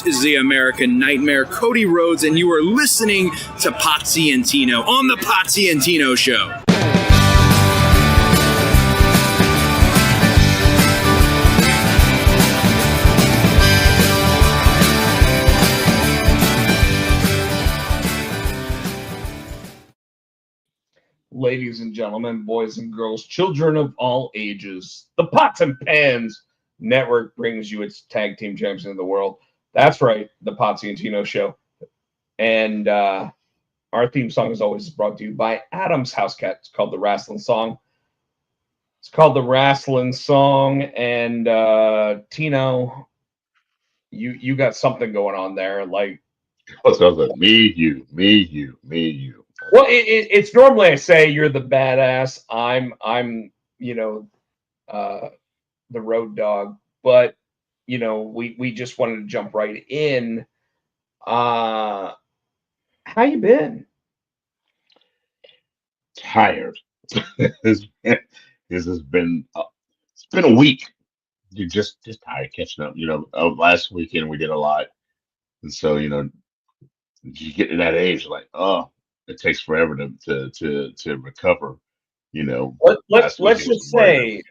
This is the American Nightmare, Cody Rhodes, and you are listening to Potsy and Tino on the Potsy and Tino Show. Ladies and gentlemen, boys and girls, children of all ages, the Pots and Pans Network brings you its tag team champions of the world. That's right, the Potsy and Tino Show. And our theme song is always brought to you by Adam's House Cat. It's called The Wrestling Song. It's called The Wrestling Song. And Tino, you got something going on there. Like, oh, so I was like, me, you. Well, it's normally I say you're the badass. I'm the road dog, but we just wanted to jump right in. How you been? Tired. This has been it's been a week. You're just tired catching up. Last weekend we did a lot, and so you get to that age like, oh, it takes forever to recover. Let's just say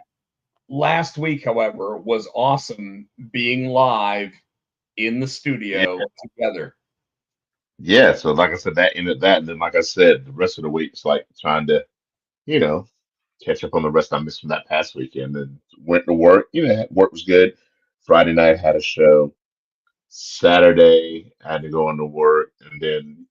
last week, however, was awesome being live in the studio together. Yeah, so like I said, that ended that, and then like I said, the rest of the week is like trying to, catch up on the rest I missed from that past weekend. And went to work. Work was good. Friday night had a show. Saturday I had to go into work, and then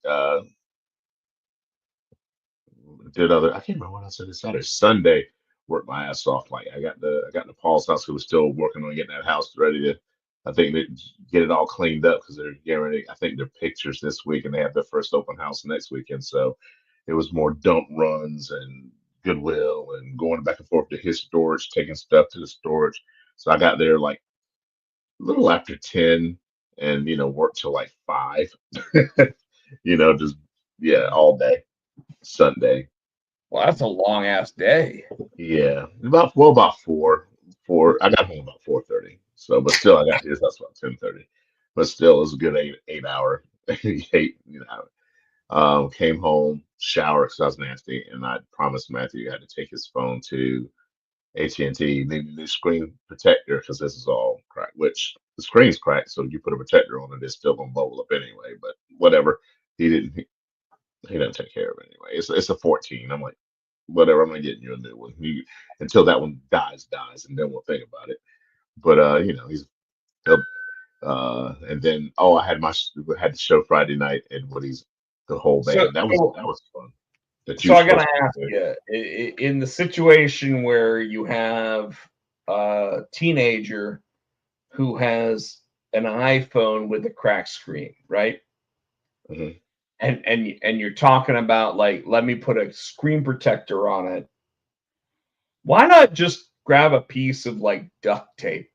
did other. I can't remember what I said this Saturday. Sunday worked my ass off. Like I got to Paul's house. Who was still working on getting that house ready to. I think they get it all cleaned up because they're getting ready. I think their pictures this week, and they have their first open house next weekend. So it was more dump runs and Goodwill and going back and forth to his storage, taking stuff to the storage. So I got there like a little after 10 and worked till like 5. Just all day Sunday. Well, that's a long ass day. Yeah, about 4. I got home about 4:30. So, but still, I got his house about 10:30. But still, it was a good 8 hour. Came home, showered because I was nasty, and I promised Matthew I had to take his phone to AT&T, need a new screen protector because this is all cracked. Which the screen's cracked, so you put a protector on it, it's still gonna bubble up anyway. But whatever, he didn't take care of it anyway. It's a 14. I'm like, whatever, I'm gonna get you a new one. Until that one dies, and then we'll think about it. But he'll and then I had the show Friday night at Woody's, the whole band. So, that was fun. So I gotta ask you, in the situation where you have a teenager who has an iPhone with a cracked screen, right? Mm-hmm. And you're talking about like, let me put a screen protector on it. Why not just grab a piece of like duct tape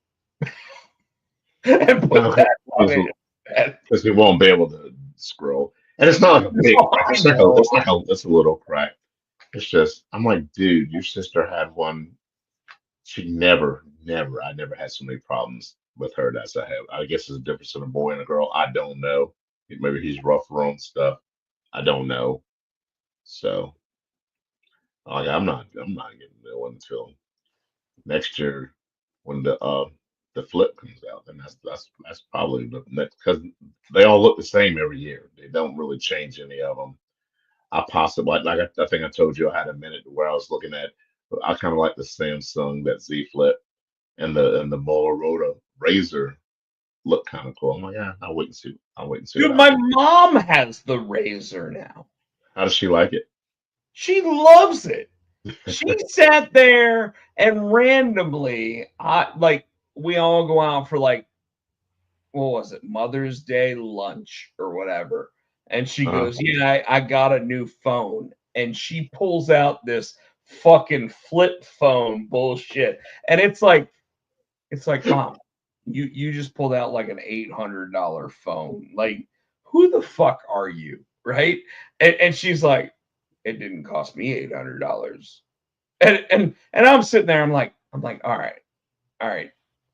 and put that on it? Because we won't be able to scroll. And it's not like a big crack. It's a little crack. It's just, I'm like, dude, your sister had one. She never, I never had so many problems with her as I have. I guess there's a difference in a boy and a girl. I don't know. Maybe he's rougher on stuff. I don't know. So, I'm not getting that one until next year when the flip comes out. And that's probably the next, because they all look the same every year. They don't really change any of them. I possibly I think I told you I had a minute where I was looking at. I kind of like the Samsung, that Z Flip, and the Motorola Razor look kind of cool. I'm like, yeah, I'll wait and see. Dude, my mom has the Razor now. How does she like it? She loves it. She sat there and randomly, we all go out for like, what was it, Mother's Day lunch or whatever. And she goes, yeah, I got a new phone. And she pulls out this fucking flip phone bullshit. And it's like, Mom, you just pulled out like an $800 phone. Like, who the fuck are you? Right? And she's like, it didn't cost me $800. And I'm sitting there, I'm like, all right.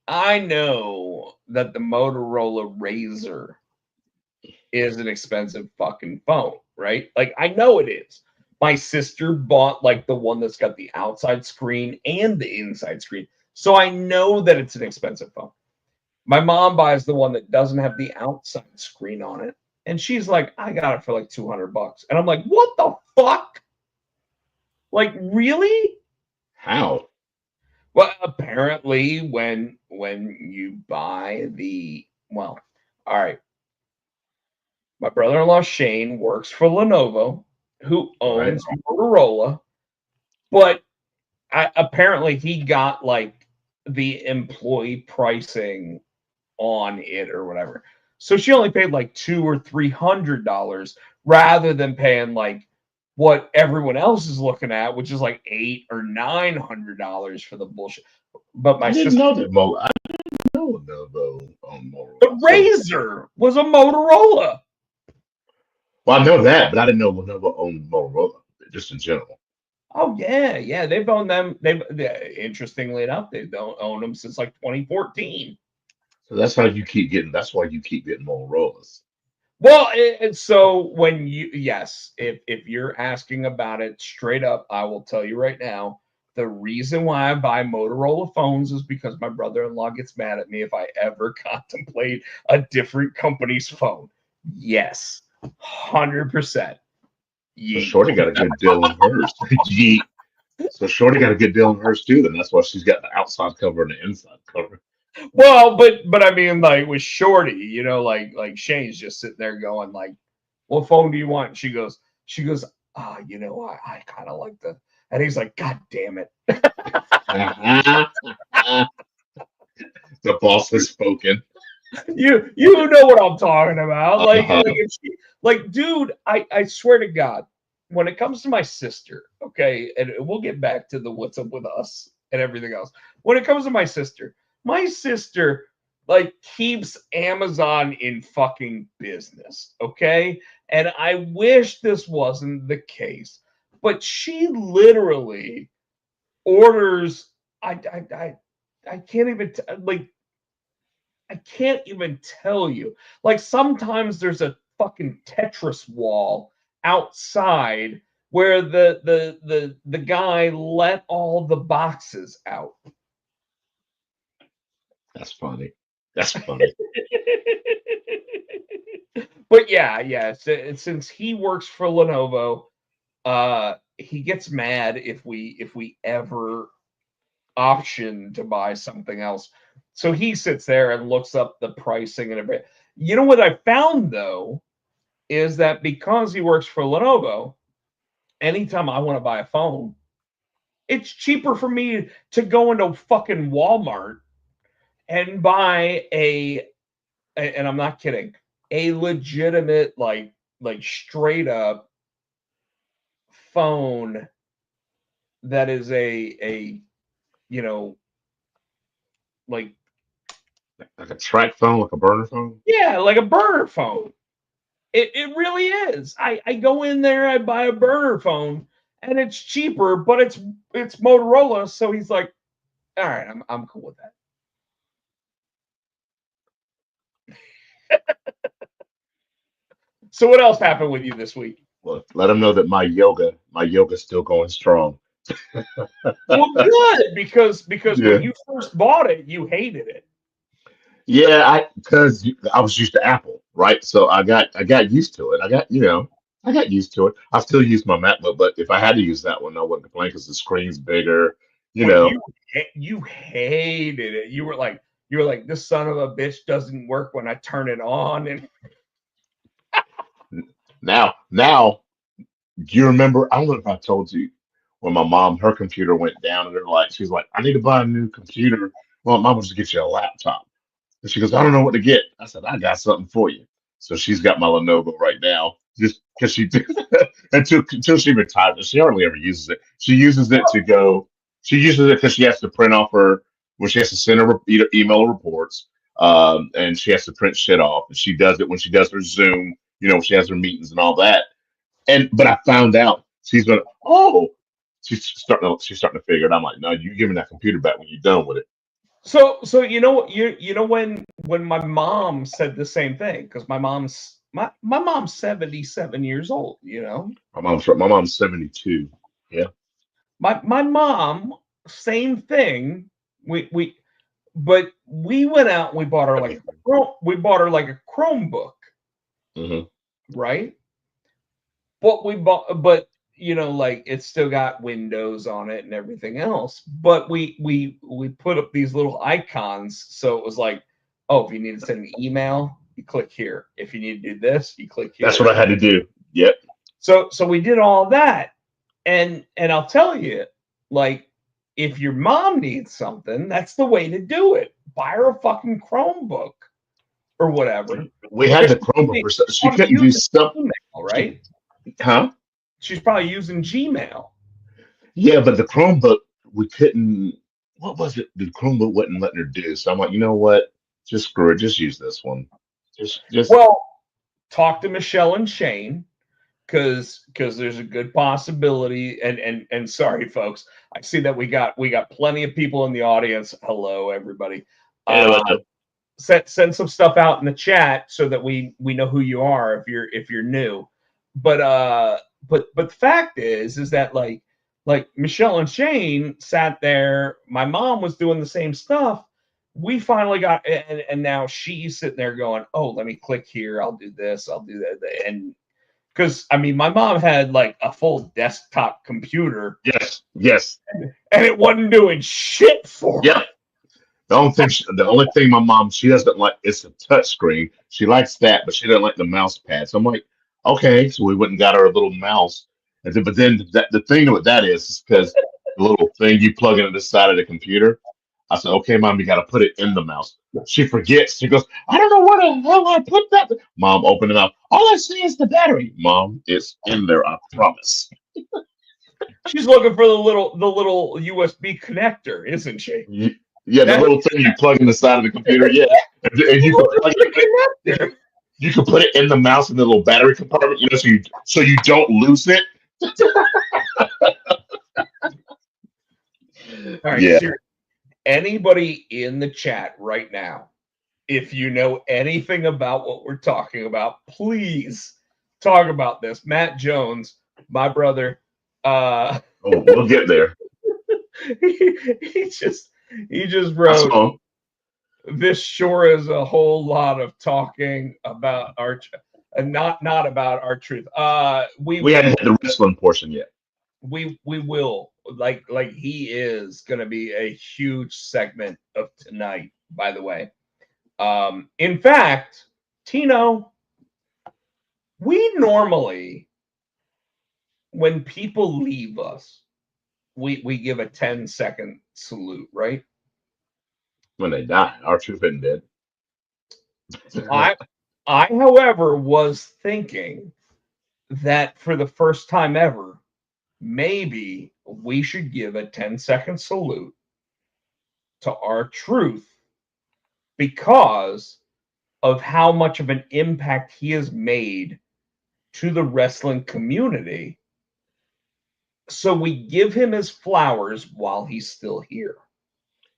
I know that the Motorola Razr is an expensive fucking phone, right? Like I know it is. My sister bought like the one that's got the outside screen and the inside screen. So I know that it's an expensive phone. My mom buys the one that doesn't have the outside screen on it. And she's like, I got it for like $200. And I'm like, what the fuck? Like, really? How? Well, apparently when you buy all right. My brother-in-law Shane works for Lenovo, who Right. owns Motorola, but apparently he got like the employee pricing on it or whatever. So she only paid like $200 or $300 rather than paying like what everyone else is looking at, which is like $800 or $900 for the bullshit. But my I didn't sister, know that I didn't know Lenovo on the Motorola. So, Razor was a Motorola. well, I know that, but I didn't know Lenovo owned Motorola, just in general. Oh yeah, they've owned them. Interestingly enough, they don't own them since like 2014. So that's how you keep getting. That's why you keep getting Motorola's. Well, so when if you're asking about it straight up, I will tell you right now. The reason why I buy Motorola phones is because my brother-in-law gets mad at me if I ever contemplate a different company's phone. Yes, 100%. So Shorty got a good deal on hers. Yeet. So Shorty got a good deal on hers too. Then that's why she's got the outside cover and the inside cover. Well, but I mean, like with Shorty, like Shane's just sitting there going, like, "What phone do you want?" And she goes, I kind of like the, and he's like, "God damn it." The boss has spoken. You know what I'm talking about. Uh-huh. Like, dude, I swear to God, when it comes to my sister, okay, and we'll get back to the what's up with us and everything else. When it comes to my sister like keeps Amazon in fucking business, okay? And I wish this wasn't the case, but she literally orders. I can't even like I can't even tell you. Like sometimes there's a fucking Tetris wall outside where the guy let all the boxes out. That's funny. That's funny. But yeah. Since he works for Lenovo, he gets mad if we ever option to buy something else. So he sits there and looks up the pricing and everything. You know what I found though is that because he works for Lenovo, anytime I want to buy a phone, it's cheaper for me to go into fucking Walmart and buy and I'm not kidding, a legitimate like straight up phone that is a you know like Like a track phone, like a burner phone. yeah, like a burner phone. It really is. I go in there, I buy a burner phone, and it's cheaper, but it's Motorola. So he's like, all right, I'm cool with that. So what else happened with you this week? Well, let them know that my yoga's still going strong. Well, good because when Yeah. you first bought it, you hated it. Yeah, because I was used to Apple, right? So I got used to it. I got used to it. I still use my MacBook, but if I had to use that one, I wouldn't complain because the screen's bigger. You But know. you hated it. You were like this son of a bitch doesn't work when I turn it on, and Now, do you remember? I don't know if I told you when my mom, her computer went down, and she's like, I need to buy a new computer. Well, mom wants to get you a laptop. And she goes, I don't know what to get. I said, I got something for you. So she's got my Lenovo right now, just because she until she retires. She hardly ever uses it. She uses it to go. She uses it because she has to print off her when she has to send her email reports, and she has to print shit off. And she does it when she does her Zoom. She has her meetings and all that. But I found out she's gonna. Oh, she's starting to figure it. I'm like, no, you give me that computer back when you're done with it. So you know when my mom said the same thing, because my mom's 77 years old, you know. My mom's 72. Yeah. My mom, same thing. We but we went out and we bought her like we bought her like a Chromebook, Hmm. right? But you know, like it's still got Windows on it and everything else. But we put up these little icons, so it was like, oh, if you need to send an email, you click here. If you need to do this, you click That's here. what I had to do. Yep. So we did all that, and I'll tell you, like, if your mom needs something, that's the way to do it. Buy her a fucking Chromebook or whatever. We had the Chromebook for stuff. She's She probably couldn't do using stuff. Gmail, She, right? huh? She's probably using Gmail. Yeah, but the Chromebook, we couldn't. What was it? The Chromebook wasn't letting her do. So I'm like, you know what? Just screw it. Just use this one. Just. Well, talk to Michelle and Shane, because there's a good possibility. And sorry, folks, I see that we got plenty of people in the audience. Hello, everybody. Anyway, Send some stuff out in the chat so that we know who you are if you're new. But the fact is that like Michelle and Shane sat there. My mom was doing the same stuff. We finally got, and now she's sitting there going, oh, let me click here. I'll do this. I'll do that. And because I mean, my mom had like a full desktop computer, yes, yes, and it wasn't doing shit for yep. her. The only thing my mom she doesn't like is a touch screen. She likes that, but she doesn't like the mouse pad. So I'm like, okay, so we went and got her a little mouse. But then the thing with that is because the little thing you plug into the side of the computer. I said, okay, mom, you got to put it in the mouse. She forgets. She goes, I don't know where the hell I put that. Mom, open it up. All I see is the battery. Mom, it's in there. I promise. She's looking for the little USB connector, isn't she? You, yeah, the That little thing you plug in the side of the computer. Yeah, and you can plug it. the connector. You can put it in the mouse in the little battery compartment, so you don't lose it. All right, Yeah. seriously. Anybody in the chat right now, if you know anything about what we're talking about, please talk about this. Matt Jones, my brother, uh, Oh, we'll get there. he, he just he just I wrote, saw him. this sure is a whole lot of talking about our and not about our truth. We We will hadn't hit the wrestling portion yet. we will like he is going to be a huge segment of tonight, by the way. In fact, Tino, we normally, when people leave us, we give a 10-second salute, right? When they die, our truth isn't dead. I however was thinking that for the first time ever, maybe we should give a 10-second salute to our truth because of how much of an impact he has made to the wrestling community. So we give him his flowers while he's still here.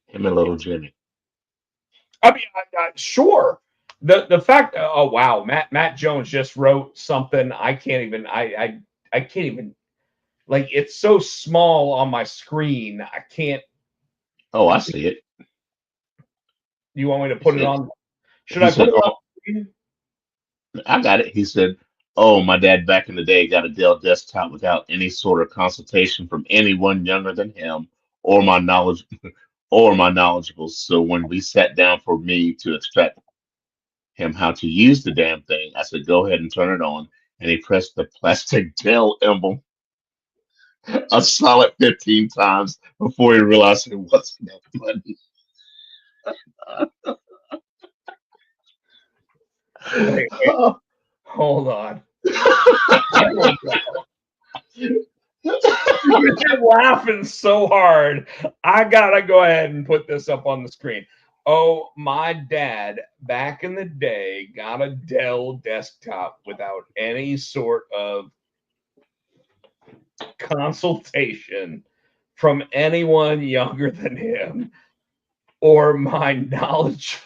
Him and little Jimmy. I mean, sure. The fact, oh wow, Matt Jones just wrote something. I can't even. I can't even. Like, it's so small on my screen. I can't. Oh, I see it. You want me to He put it said, on? Should he I put said, it on oh, the screen? I got it. He said, oh, my dad back in the day got a Dell desktop without any sort of consultation from anyone younger than him or my knowledge or my knowledgeable. So when we sat down for me to extract him how to use the damn thing, I said, go ahead and turn it on. And he pressed the plastic Dell emblem a solid 15 times before he realized it wasn't that funny. Wait, hold on. You're laughing so hard. I gotta go ahead and put this up on the screen. Oh, my dad back in the day got a Dell desktop without any sort of consultation from anyone younger than him or my knowledge.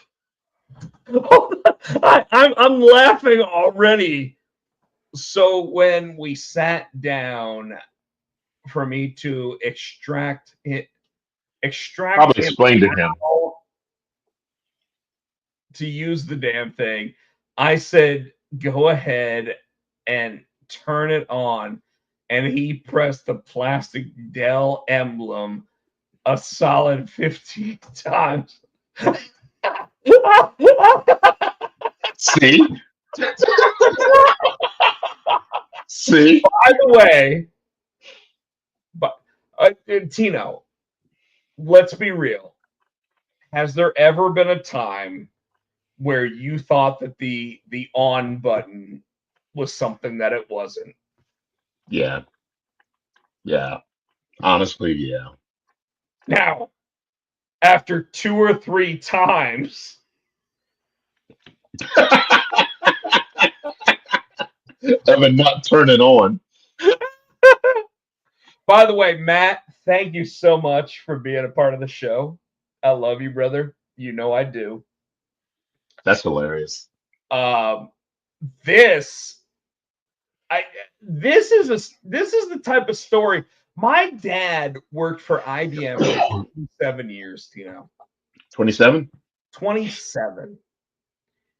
I'm laughing already. So when we sat down for me to extract Probably him explain to him. out to use the damn thing, I said, go ahead and turn it on. And he pressed the plastic Dell emblem a solid 15 times. See? See? By the way, but Tino, let's be real. Has there ever been a time where you thought that the on button was something that it wasn't? Yeah. Yeah. Honestly, yeah. Now, after 2 or 3 times, Of it not turning on. by the way, Matt, thank you so much for being a part of the show. I love you, brother. You know I do. That's hilarious. This this is the type of story. My dad worked for IBM for 27 years, 27? 27.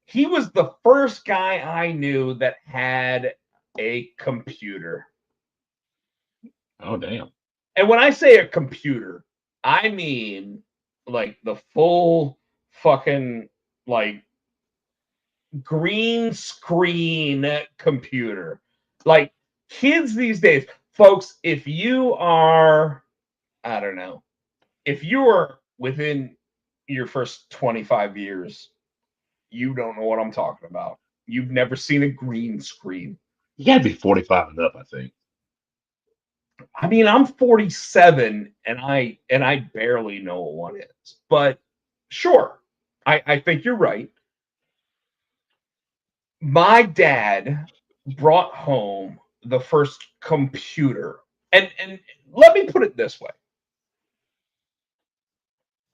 He was the first guy I knew that had a computer. Oh, damn. And when I say a computer, I mean like the full fucking like green screen computer. Like kids these days, folks, if you are, I don't know, if you are within your first 25 years, you don't know what I'm talking about. You've never seen a green screen. You gotta be 45 and up, I think. I mean, I'm 47 and I barely know what one is. But sure, I think you're right. My dad brought home the first computer. And let me put it this way.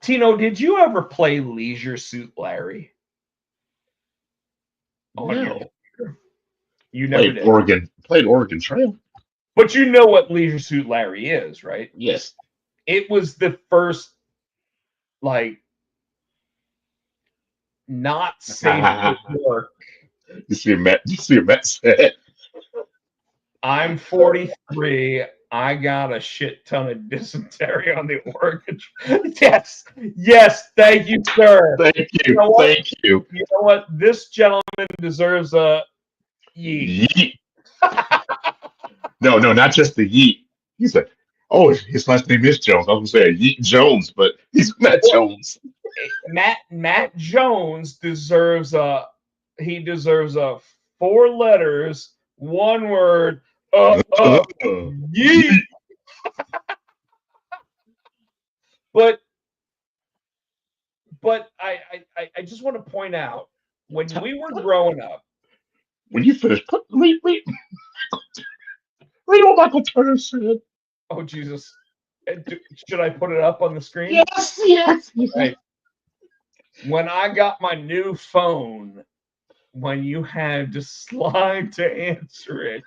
Tino, did you ever play Leisure Suit Larry? On your No. computer? You never did. Played Oregon Trail. But you know what Leisure Suit Larry is, right? Yes. It was the first, like, not safe for work. You see Matt said. I'm 43. I got a shit ton of dysentery on the Oregon. Yes. Thank you, sir. Thank you. You know what? Thank you. You know what? This gentleman deserves a yeet. Yeet. No, not just the yeet. He's like, oh, his last name is Jones. I was gonna say Yeet Jones, but he's Matt Jones. Matt Jones deserves a 4 letters, 1 word. Yeet. But I just want to point out, when we were growing up. When you finish, read what Michael Turner said. Oh, Jesus. Should I put it up on the screen? Yes. Right. When I got my new phone, when you had to slide to answer it,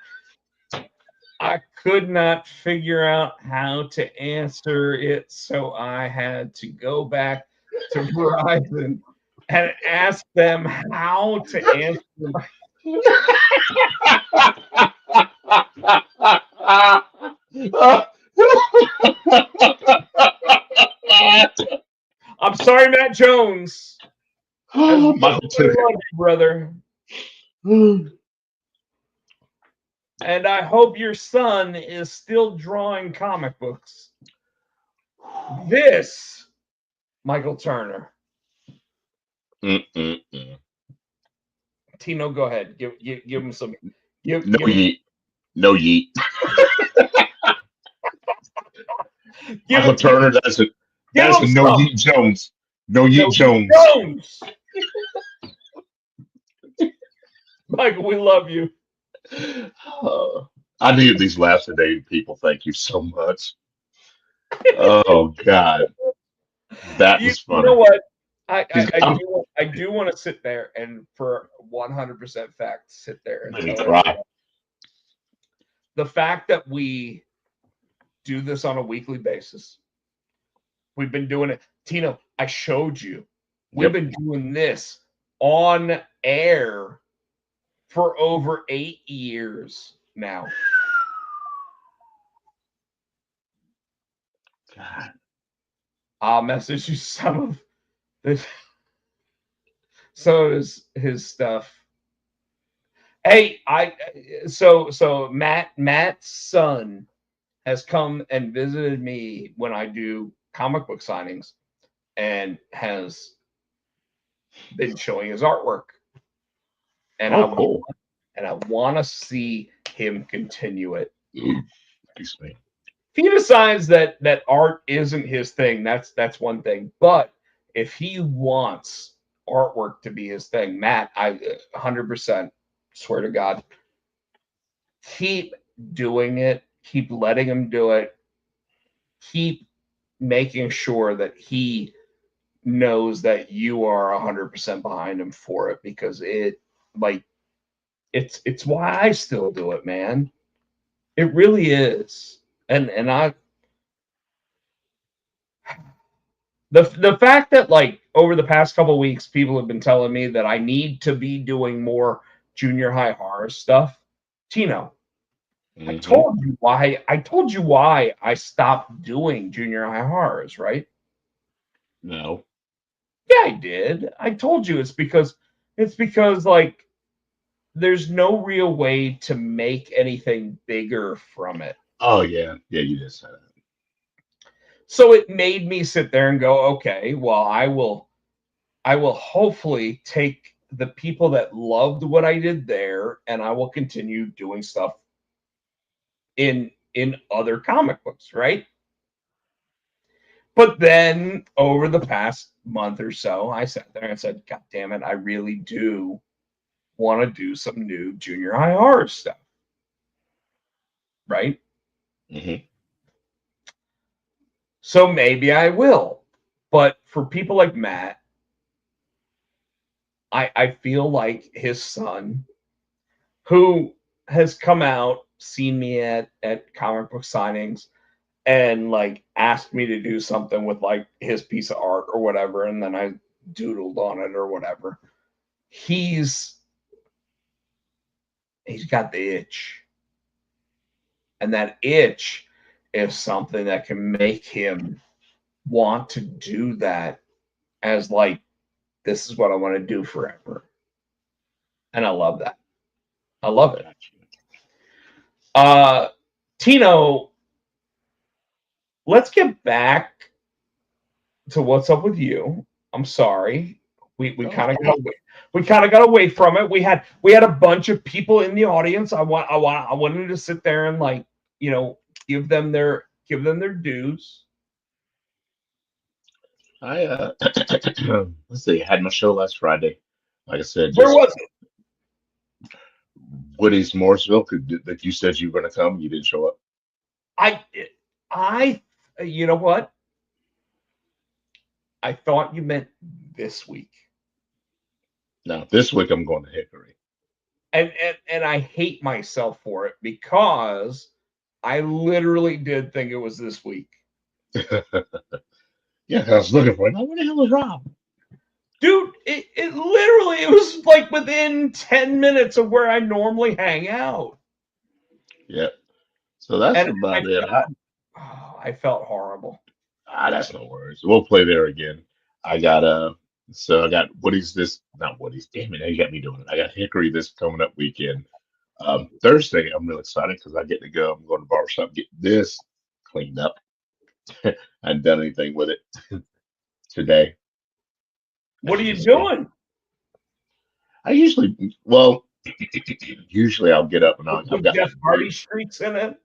I could not figure out how to answer it, so I had to go back to Verizon and ask them how to answer my. I'm sorry, Matt Jones. Michael Turner, brother. And I hope your son is still drawing comic books. This, Michael Turner. Tino, go ahead. Give him some. Yeet. No yeet. Michael Turner, that's a no yeet Jones. No yeet Jones. Michael, we love you. I needed these laughs today, people. Thank you so much. Oh God. That You was know funny. what? I, He's I, I I'm do I do want to sit there and for 100% fact sit there and made me tell cry. everyone the fact that we do this on a weekly basis. We've been doing it. Tino, I showed you. We've Yep. been doing this on air for over 8 years now. God. I'll message you some of this, some of his stuff. Hey, so Matt's son has come and visited me when I do comic book signings and has been showing his artwork. And Oh, cool. I want to see him continue it. Excuse me. If he decides that art isn't his thing, that's one thing. But if he wants artwork to be his thing, Matt, I 100% swear to God, keep doing it. Keep letting him do it. Keep making sure that he knows that you are 100% behind him for it because it's why I still do it, man. It really is. And I the fact that like over the past couple of weeks people have been telling me that I need to be doing more junior high horror stuff. Tino, I Mm-hmm. told you why I stopped doing junior high horrors, right? No. Yeah, I did. I told you it's because like there's no real way to make anything bigger from it. Oh yeah. Yeah, you did say that. So it made me sit there and go, okay, well, I will hopefully take the people that loved what I did there and I will continue doing stuff in other comic books, right? But then over the past month or so, I sat there and said, God damn it, I really do want to do some new junior high horror stuff, right? Mm-hmm. So maybe I will. But for people like Matt, I feel like his son, who has come out, seen me at comic book signings, and like asked me to do something with like his piece of art or whatever, and then I doodled on it or whatever. He's got the itch. And that itch is something that can make him want to do that as like this is what I want to do forever. And I love that. I love it. Gotcha. Uh Tino, let's get back to what's up with you. I'm sorry. We No, kind of got away. We kind of got away from it. We had a bunch of people in the audience. I wanted to sit there and like, you know, give them their dues. I let's see, I had my show last Friday. Like I said, Where just was it? Woody's Morrisville. That you said you were gonna come, you didn't show up. I I you know what? I thought you meant this week. Now this week I'm going to Hickory. And I hate myself for it because I literally did think it was this week. Yeah, I was looking for it. Now, where the hell is Rob? Dude, it literally it was like within 10 minutes of where I normally hang out. Yep. So that's And about it. I felt horrible. That's no worries. We'll play there again. I got so I got Woody's this not Woody's. Damn it, now you got me doing it. I got Hickory this coming up weekend. Thursday, I'm real excited because I get to go. I'm going to barbershop, get this cleaned up. I hadn't done anything with it today. What As are you you can see, doing? I usually, well, usually I'll get up and I've With got Jeff like Hardy braids. streaks in it?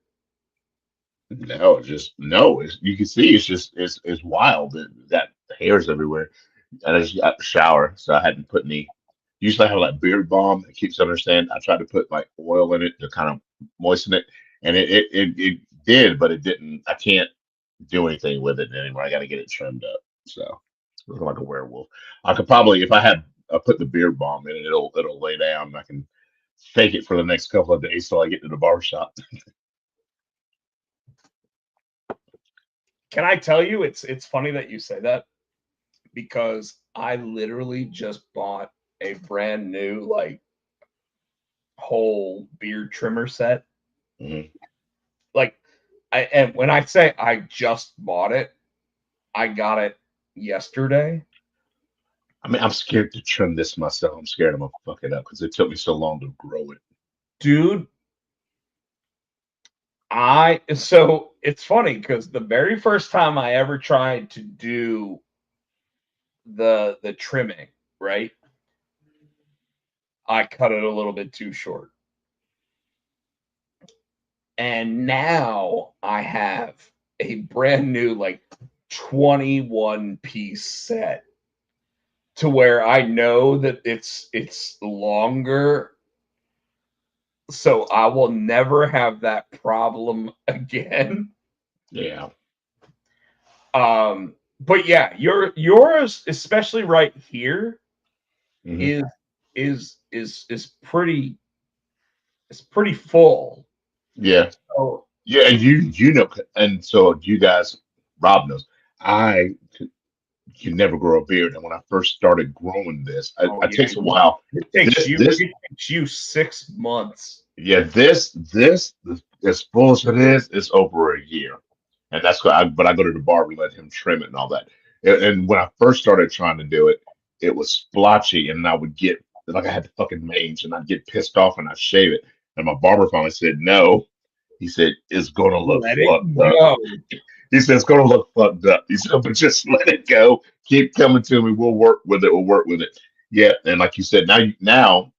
No, it's just no. You can see it's just it's wild. Got hairs everywhere, and I just got the shower, so I hadn't put any. Usually I have like beard balm that keeps understand. I tried to put like oil in it to kind of moisten it, and it did, but it didn't. I can't do anything with it anymore. I got to get it trimmed up. So looking like a werewolf. I could probably, if I had put the beard balm in it, it'll lay down. And I can fake it for the next couple of days till I get to the bar shop. Can I tell you, it's funny that you say that because I literally just bought a brand new like whole beard trimmer set. Mhm. Like, and when I say I just bought it, I got it yesterday. I mean, I'm scared to trim this myself. I'm scared I'm gonna fuck it up because it took me so long to grow it. Dude, so it's funny because the very first time I ever tried to do the trimming, right? I cut it a little bit too short. And now I have a brand new like 21 piece set to where I know that it's longer, so I will never have that problem again. Yeah. But yeah, yours, especially right here, Mhm. is pretty, it's pretty full. Yeah. So Yeah. And you know, and so you guys, Rob knows, I can never grow a beard. And when I first started growing this, oh it yeah, takes a while. This, it takes you 6 months. yeah, this, as full as it is over a year. And that's why but I go to the barber and let him trim it and all that. And when I first started trying to do it, it was splotchy, and I would get like I had the fucking mange, and I'd get pissed off and I'd shave it. And my barber finally said, "No," he said, "It's gonna look Let it fucked up." go. He said, "It's gonna look fucked up." He said, "But just let it go. Keep coming to me. We'll work with it. We'll work with it." Yeah, and like you said, now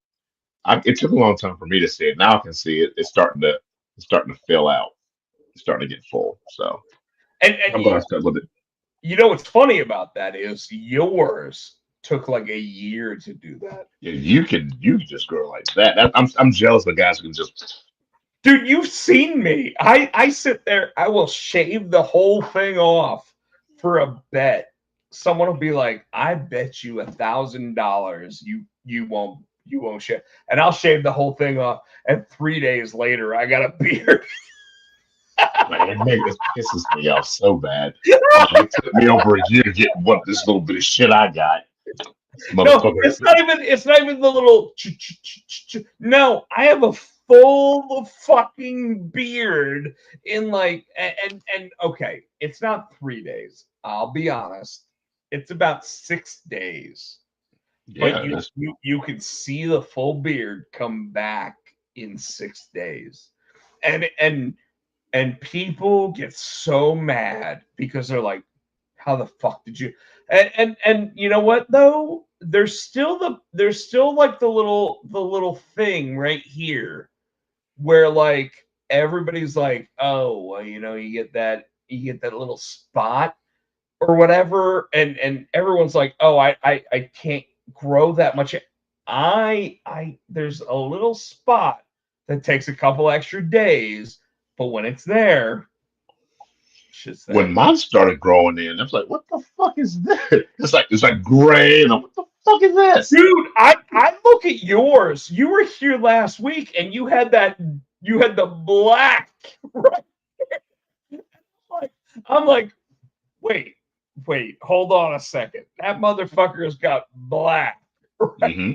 it took a long time for me to see it. Now I can see it. It's starting to fill out. It's starting to get full. So And I'm gonna start with it. you know what's funny about that is yours took like a year to do that. Yeah, you can just grow like that. I'm jealous of guys who can just. Dude, you've seen me. I sit there, I will shave the whole thing off for a bet. Someone will be like, I bet you $1,000 you won't shave. And I'll shave the whole thing off. And 3 days later, I got a beard. Man, it pisses me off so bad. It took me over a year to get what this little bit of shit I got. No, Motherfucker. it's not even the little no, I have a full fucking beard in like and okay, it's not 3 days. I'll be honest. It's about 6 days. But Yeah, you can see the full beard come back in 6 days. And people get so mad because they're like, how the fuck did you and you know what though, there's still like the little thing right here where like everybody's like, oh well, you get that little spot or whatever, and everyone's like, oh, I can't grow that much. I there's a little spot that takes a couple extra days, but when it's there, it's just when there. mine started growing in, I was like, "What the fuck is this?" It's like gray, and what the fuck is this? Dude, I look at yours. You were here last week and you had the black, right? Like, I'm like, wait, hold on a second. That motherfucker's got black. Right? hmm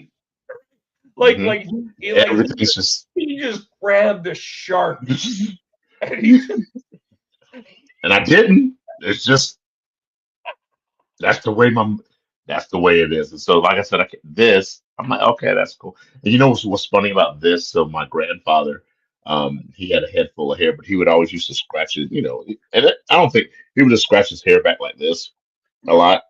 Like hmm like he like Everything's just. he just grabbed a shark And and he just I didn't. It's just that's the way my that's the way it is. And so, like I said, this I'm like, okay, that's cool. And you know what's funny about this? So my grandfather, he had a head full of hair, but he would always used to scratch it, I don't think he would just scratch his hair back like this a lot.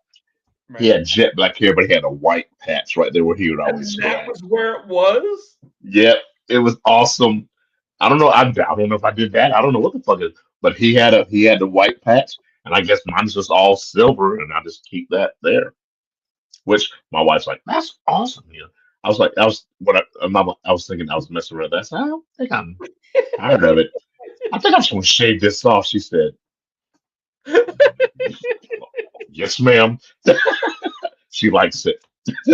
He right. had jet black hair, but he had a white patch right there where he would always And that scratch. was where it was. Yep, it was awesome. I don't know. I don't know if I did that. I don't know what the fuck it is. But he had the white patch, and I guess mine's just all silver, and I just keep that there. Which my wife's like, that's awesome. I was like, I was thinking I was messing around. I said, I don't think I'm tired of it. I think I'm just gonna shave this off. She said, Yes, ma'am. She likes it.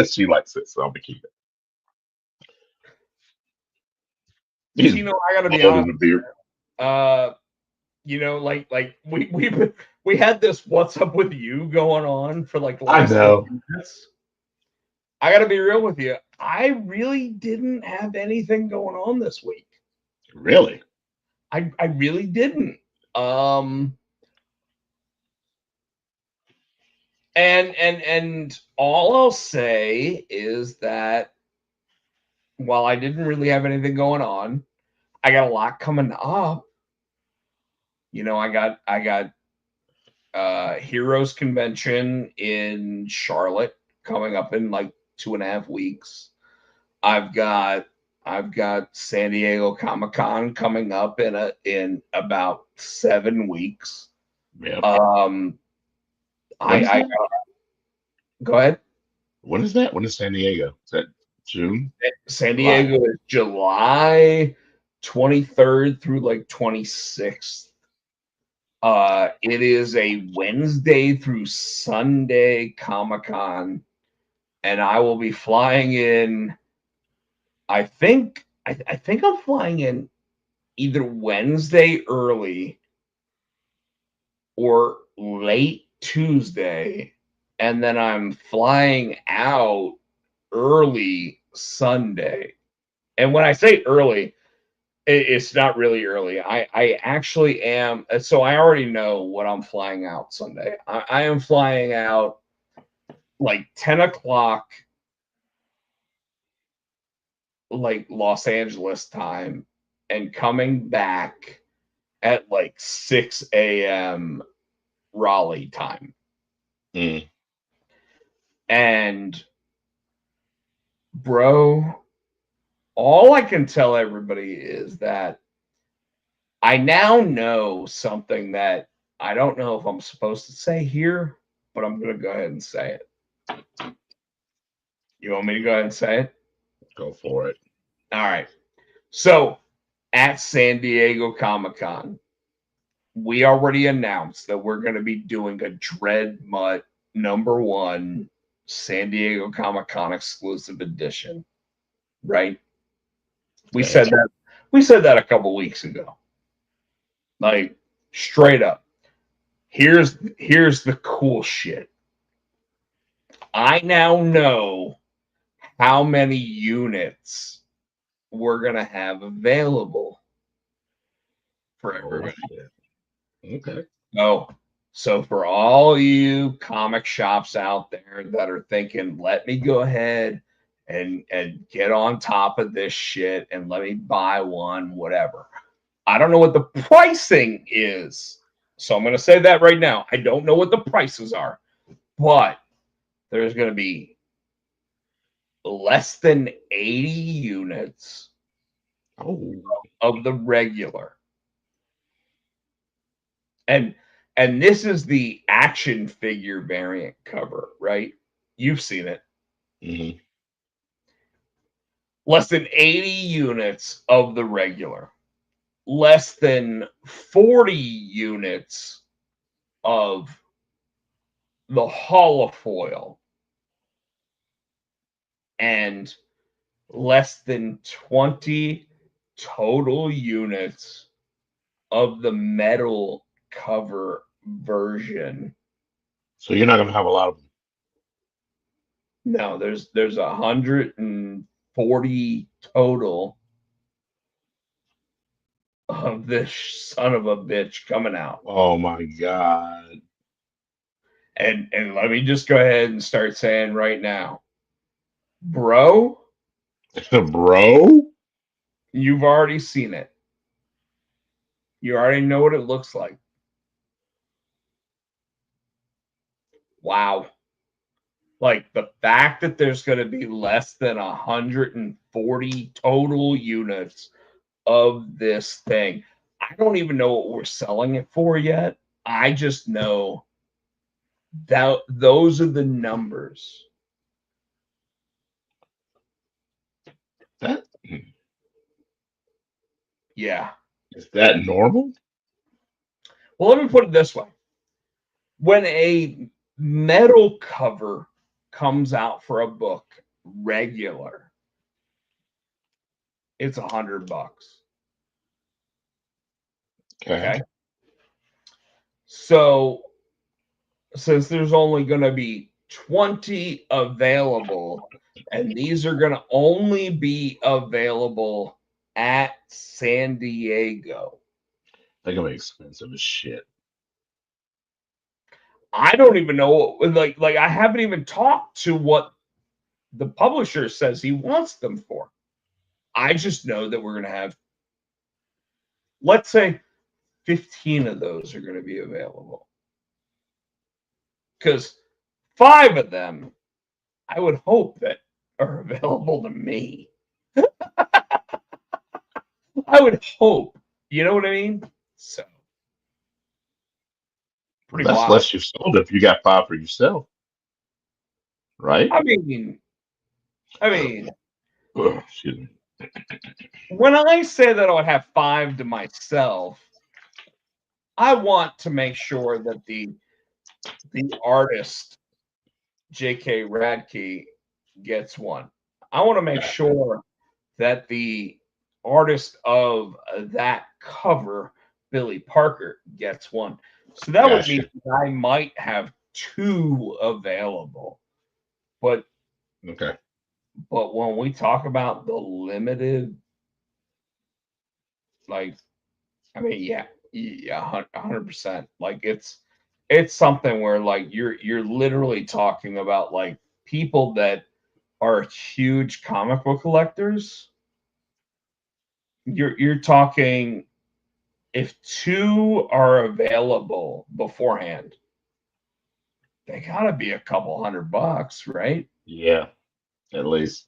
She likes it, so I'm gonna keep it. He's Tino, I gotta be bald in honest. the beard. Like we had this "What's up with you" going on for like the I last know. 30 minutes. I gotta be real with you. I really didn't have anything going on this week. Really? I really didn't. And all I'll say is that while I didn't really have anything going on, I got a lot coming up. I got Heroes Convention in Charlotte coming up in like 2.5 weeks. I've got San Diego Comic Con coming up in about 7 weeks. Yeah. Um, I go ahead. When is that? When is San Diego? Is that June? San July? Diego is July 23rd through like 26th. It is a Wednesday through Sunday Comic Con, and I will be flying in. I think I'm flying in either Wednesday early or late Tuesday, and then I'm flying out early Sunday. And when I say early, it's not really early. I actually am. So I already know what I'm flying out Sunday. I am flying out like 10 o'clock, like Los Angeles time, and coming back at like 6 a.m. Raleigh time. Mm. And bro, all I can tell everybody is that I now know something that I don't know if I'm supposed to say here, but I'm going to go ahead and say it. You want me to go ahead and say it? Go for it. All right. So at San Diego Comic Con, we already announced that we're going to be doing a Dread Mutt #1 San Diego Comic Con exclusive edition. Right? We Okay. said that a couple weeks ago. Like straight up. Here's the cool shit. I now know how many units we're gonna have available for Oh, everybody. shit. Okay. So for all you comic shops out there that are thinking, let me go ahead and get on top of this shit and let me buy one, whatever. I don't know what the pricing is. So I'm gonna say that right now. I don't know what the prices are, but there's gonna be less than 80 units Oh. of the regular. And this is the action figure variant cover, right? You've seen it. Mm-hmm. Less than 80 units of the regular. Less than 40 units of the holofoil. And less than 20 total units of the metal cover version. So you're not gonna have a lot of them. No, there's 140 total of this son of a bitch coming out. Oh my God. And let me just go ahead and start saying right now, bro, Bro? you've already seen it. You already know what it looks like. Wow. Like the fact that there's going to be less than 140 total units of this thing. I don't even know what we're selling it for yet. I just know that those are the numbers. That Yeah. is that normal? Well, let me put it this way. When a metal cover comes out for a book regular, it's $100. Okay. So since there's only going to be 20 available, and these are going to only be available at San Diego, They're gonna be expensive as shit. I don't even know. Like I haven't even talked to what the publisher says he wants them for. I just know that we're going to have, let's say, 15 of those are going to be available. Because 5 of them, I would hope that are available to me. I would hope. You know what I mean? So, pretty That's wild. less you've sold if you got 5 for yourself, right? I mean, Ugh, excuse me. when I say that I would have 5 to myself, I want to make sure that the artist J.K. Radke gets one. I want to make sure that the artist of that cover, Billy Parker, gets one. So that would mean I might have 2 available. But Okay. But when we talk about the limited, like, I mean, yeah, 100%. Like it's something where like you're literally talking about like people that are huge comic book collectors. You're talking, if 2 are available beforehand, they gotta be a couple $100, right? Yeah, at least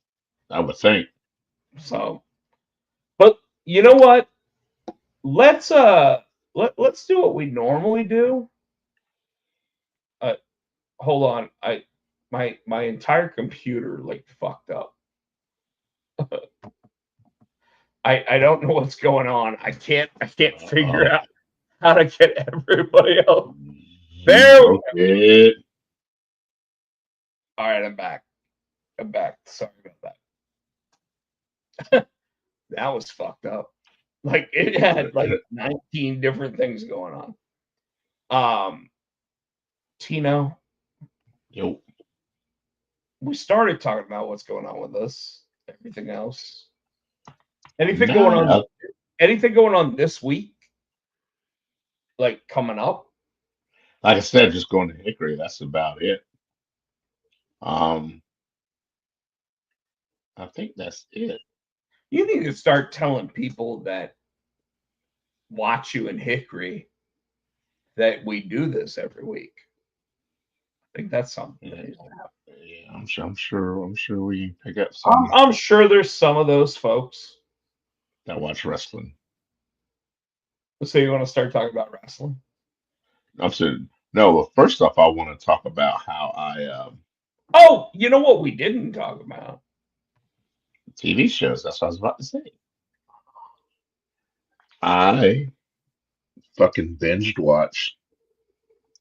I would think. So, but you know what? Let's let's do what we normally do. Hold on. My entire computer like fucked up. I don't know what's going on. I can't figure out how to get everybody else. There we go. Okay. All right, I'm back. Sorry about that. That was fucked up. Like it had like 19 different things going on. Tino, Yo. we started talking about what's going on with us. Everything else. Anything going on? Anything going on this week? Like coming up? Like I said, just going to Hickory. That's about it. I think that's it. You need to start telling people that watch you in Hickory that we do this every week. I think that's something. Yeah, I'm sure we pick up some I'm sure there's some of those folks. that watch wrestling. So you want to start talking about wrestling? I'm saying no. Well, first off, I want to talk about how Oh, you know what we didn't talk about? TV shows. That's what I was about to say. I fucking binged watched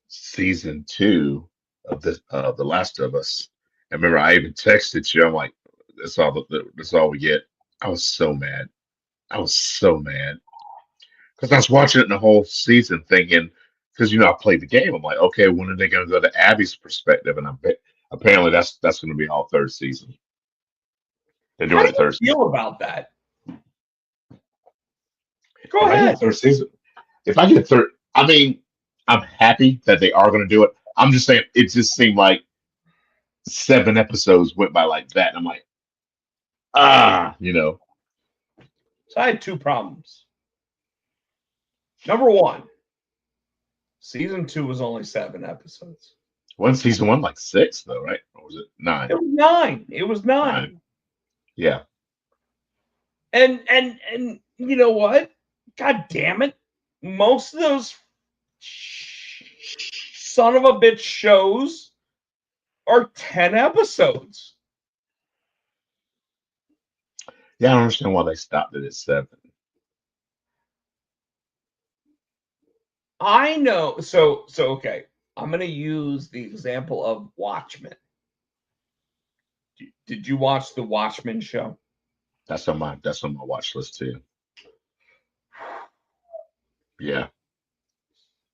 season 2 of The Last of Us. And remember, I even texted you. I'm like, that's all we get. I was so mad. I was so mad because I was watching it the whole season, thinking, because I played the game. I'm like, okay, when are they going to go to Abby's perspective? And I bet apparently that's going to be all third season. They're doing How it do you third season. feel about that? Go If I ahead. get third season, if I get third, I mean, I'm happy that they are going to do it. I'm just saying, it just seemed like 7 episodes went by like that. And I'm like, So I had 2 problems. Number 1, season 2 was only 7 episodes. One season 1 like 6 though, right? Or was it 9? It was 9. It was 9. Yeah. And you know what? God damn it. Most of those son of a bitch shows are 10 episodes. Yeah, I don't understand why they stopped it at 7. I know. So okay. I'm going to use the example of Watchmen. Did you watch the Watchmen show? That's on my watch list too. Yeah.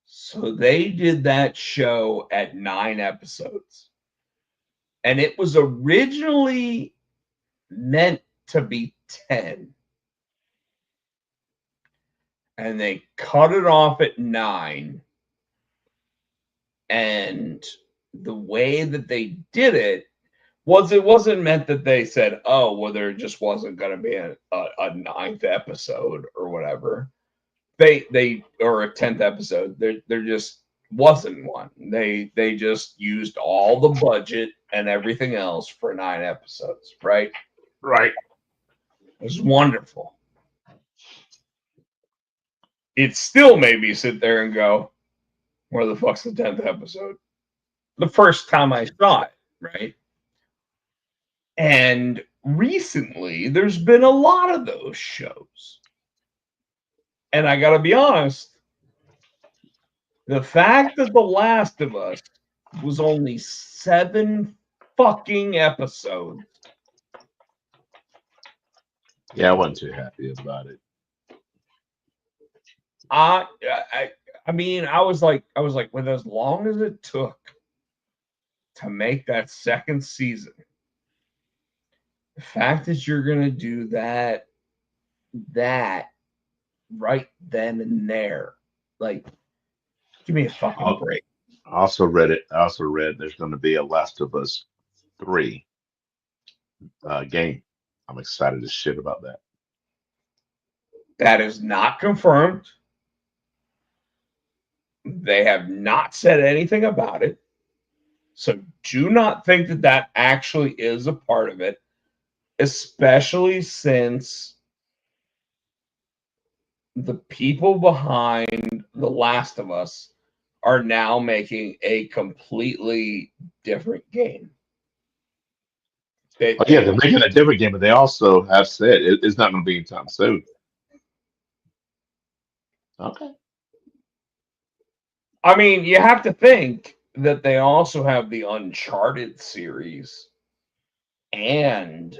So they did that show at 9 episodes. And it was originally meant to be 10. And they cut it off at 9. And the way that they did it wasn't meant that they said, oh, well, there just wasn't going to be a 9th episode or whatever. They or a 10th episode. There just wasn't one. They just used all the budget and everything else for 9 episodes, right? Right. It was wonderful. It still made me sit there and go, where the fuck's the 10th episode? The first time I saw it, right? And recently, there's been a lot of those shows. And I got to be honest, the fact that The Last of Us was only 7 fucking episodes. Yeah, I wasn't too happy about it. I mean, I was like, with as long as it took to make that second season, the fact that you're gonna do that right then and there, like, give me a fucking break. I also read there's going to be a Last of Us 3 game. I'm excited as shit about that. That is not confirmed. They have not said anything about it. So do not think that that actually is a part of it, especially since the people behind The Last of Us are now making a completely different game. Oh yeah, they're making a different game, but they also have said it's not going to be anytime soon. Okay. I mean, you have to think that they also have the Uncharted series and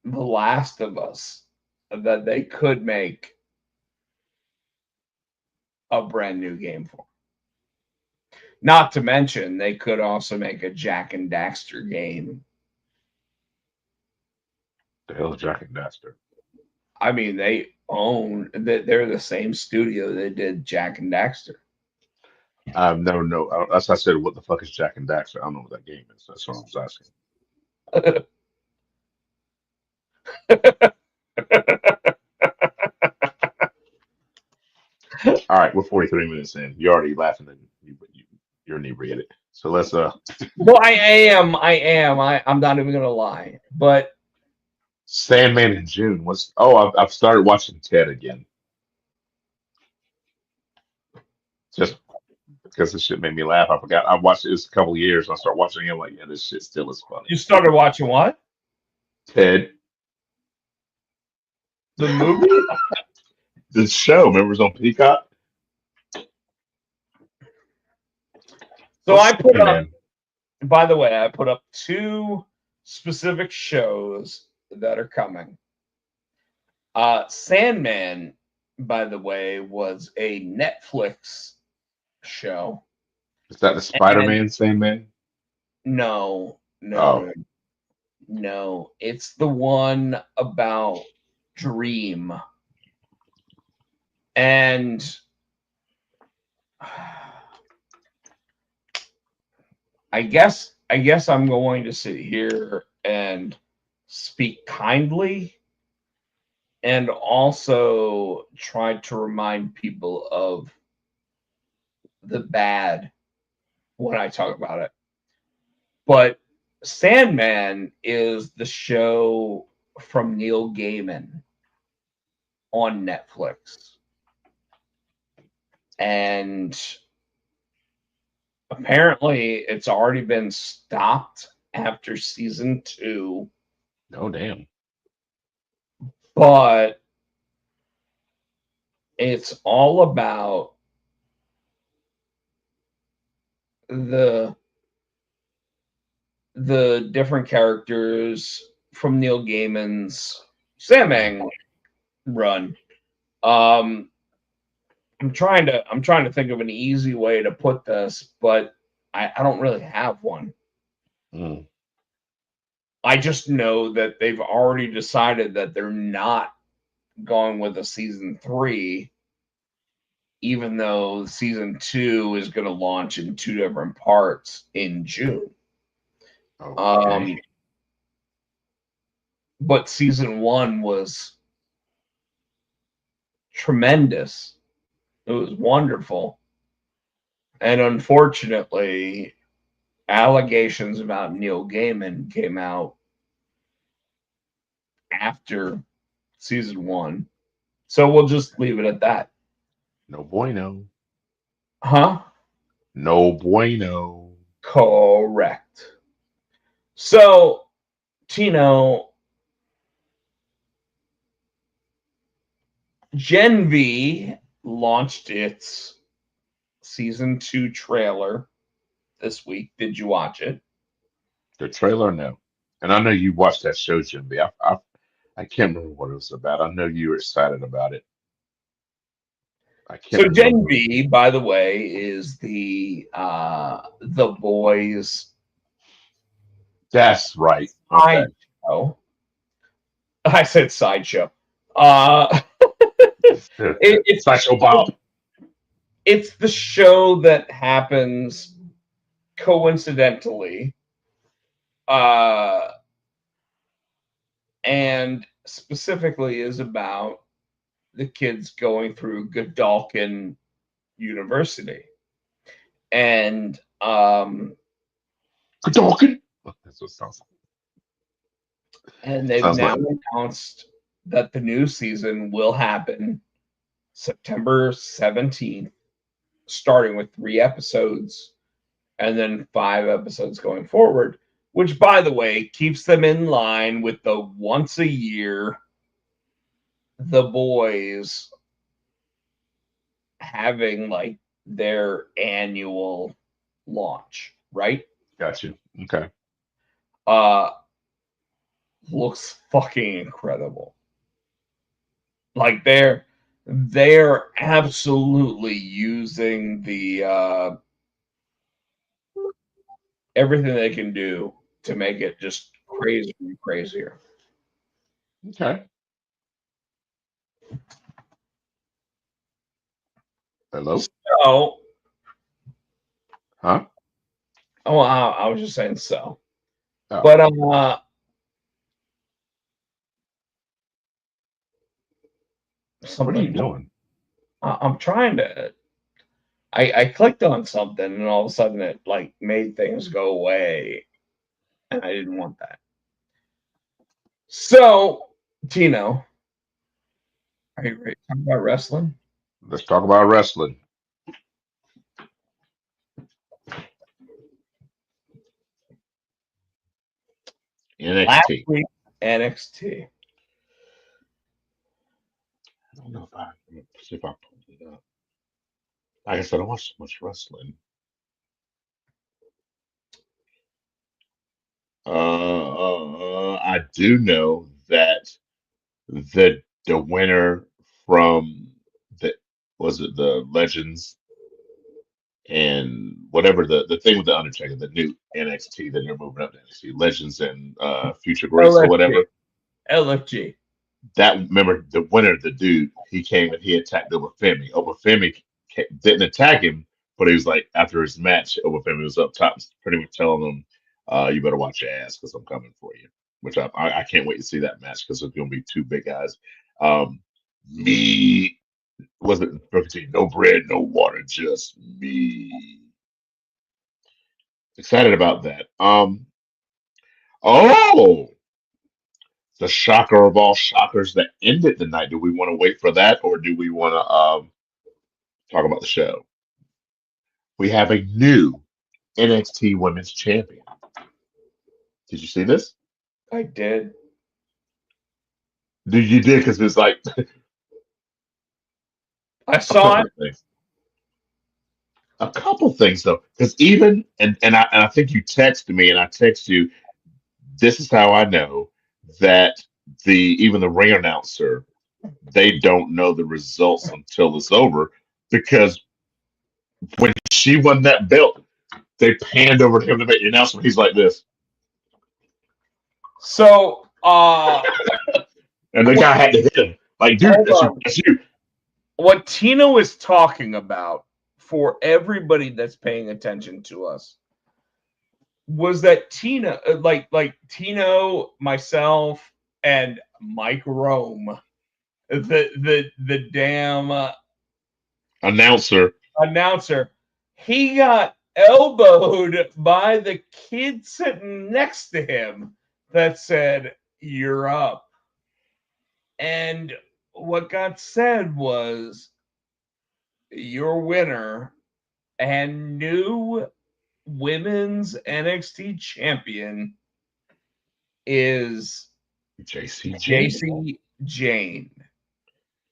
The Last of Us that they could make a brand new game for. Not to mention, they could also make a Jack and Daxter game. The hell is Jack and Daxter? I mean, they're the same studio that did Jack and Daxter. I've never know. That's why I said, what the fuck is Jack and Daxter? I don't know what that game is. That's what I was asking. All right, we're 43 minutes in. You're already laughing and you're inebriated. So let's Well, I am. I'm not even gonna lie. But Sandman in June. I've started watching Ted again. Just because this shit made me laugh. I forgot. I watched it a couple of years. I started watching it. I'm like, yeah, this shit still is funny. you started watching what? Ted. The movie? The show, remember, it was on Peacock? So I put up, by the way, I put up 2 specific shows that are coming. Sandman, by the way, was a Netflix show. Is that the Spider-Man Sandman? No. It's the one about Dream. And I guess I'm going to sit here and speak kindly and also try to remind people of the bad when I talk about it. But Sandman is the show from Neil Gaiman on Netflix. And apparently it's already been stopped after season 2. Oh, damn. But it's all about the different characters from Neil Gaiman's Samang run. I'm trying to think of an easy way to put this, but I don't really have one. Mm. I just know that they've already decided that they're not going with a season 3, even though season 2 is going to launch in 2 different parts in June. Okay. But season 1 was tremendous. It was wonderful. And unfortunately, allegations about Neil Gaiman came out after season 1. So we'll just leave it at that. No bueno. Huh? No bueno. Correct. So, Tino, Gen V launched its season 2 trailer this week. Did you watch it? The trailer, no. And I know you watched that show, Jim B. I can't remember what it was about. I know you were excited about it. I can't So Gen remember. V, by the way, is the boys That's right. Okay. sideshow. I said sideshow. Uh, it's Sideshow Bob. it's the show that happens coincidentally, and specifically is about the kids going through Godolphin University, and Hadouken. That's what it sounds and they've Sounds now like. announced that the new season will happen September 17th, starting with 3 episodes and then 5 episodes going forward, which, by the way, keeps them in line with the once a year The Boys having like their annual launch, right? Got you. Okay. Uh looks fucking incredible. Like they're absolutely using the everything they can do to make it just crazier and crazier. Okay. Hello? So, Huh? oh, I was just saying so. Oh. But What are you something doing? I'm trying to. I clicked on something and all of a sudden it like made things go away, and I didn't want that. So, Tino, are you ready to talk about wrestling? Let's talk about wrestling. Last NXT. week, NXT. I don't know if I let me see if I pulled it up. Like I said, I watch so much wrestling. I do know that the winner from the was it the Legends and whatever the thing with the Undertaker, the new NXT that they're moving up to NXT Legends and Future Greats or LFG. whatever. LFG. That remember the winner, the dude, he came and he attacked Obafemi. Obafemi didn't attack him, but he was like after his match, Obafemi was up top, pretty much telling him, "You better watch your ass because I'm coming for you." Which I can't wait to see that match because it's gonna be two big guys. Me wasn't Booker T, no bread, no water, just me. Excited about that. Oh, the shocker of all shockers that ended the night. Do we want to wait for that, or do we want to talk about the show? We have a new NXT Women's Champion. Did you see this? I did. You did because it's like I a saw couple it. of things. a couple things though, because even and I think you texted me and I text you. This is how I know that even the ring announcer, they don't know the results until it's over, because when she won that belt, they panned over to him to make the announcement. He's like this, So, and the guy had to hit him. Like, dude, hold on. that's you. What Tino is talking about, for everybody that's paying attention to us, was that Tina, like Tino, myself, and Mike Rome, the damn Announcer. he got elbowed by the kid sitting next to him that said, "You're up." And what got said was, "Your winner and new women's NXT champion is JC JC Jane."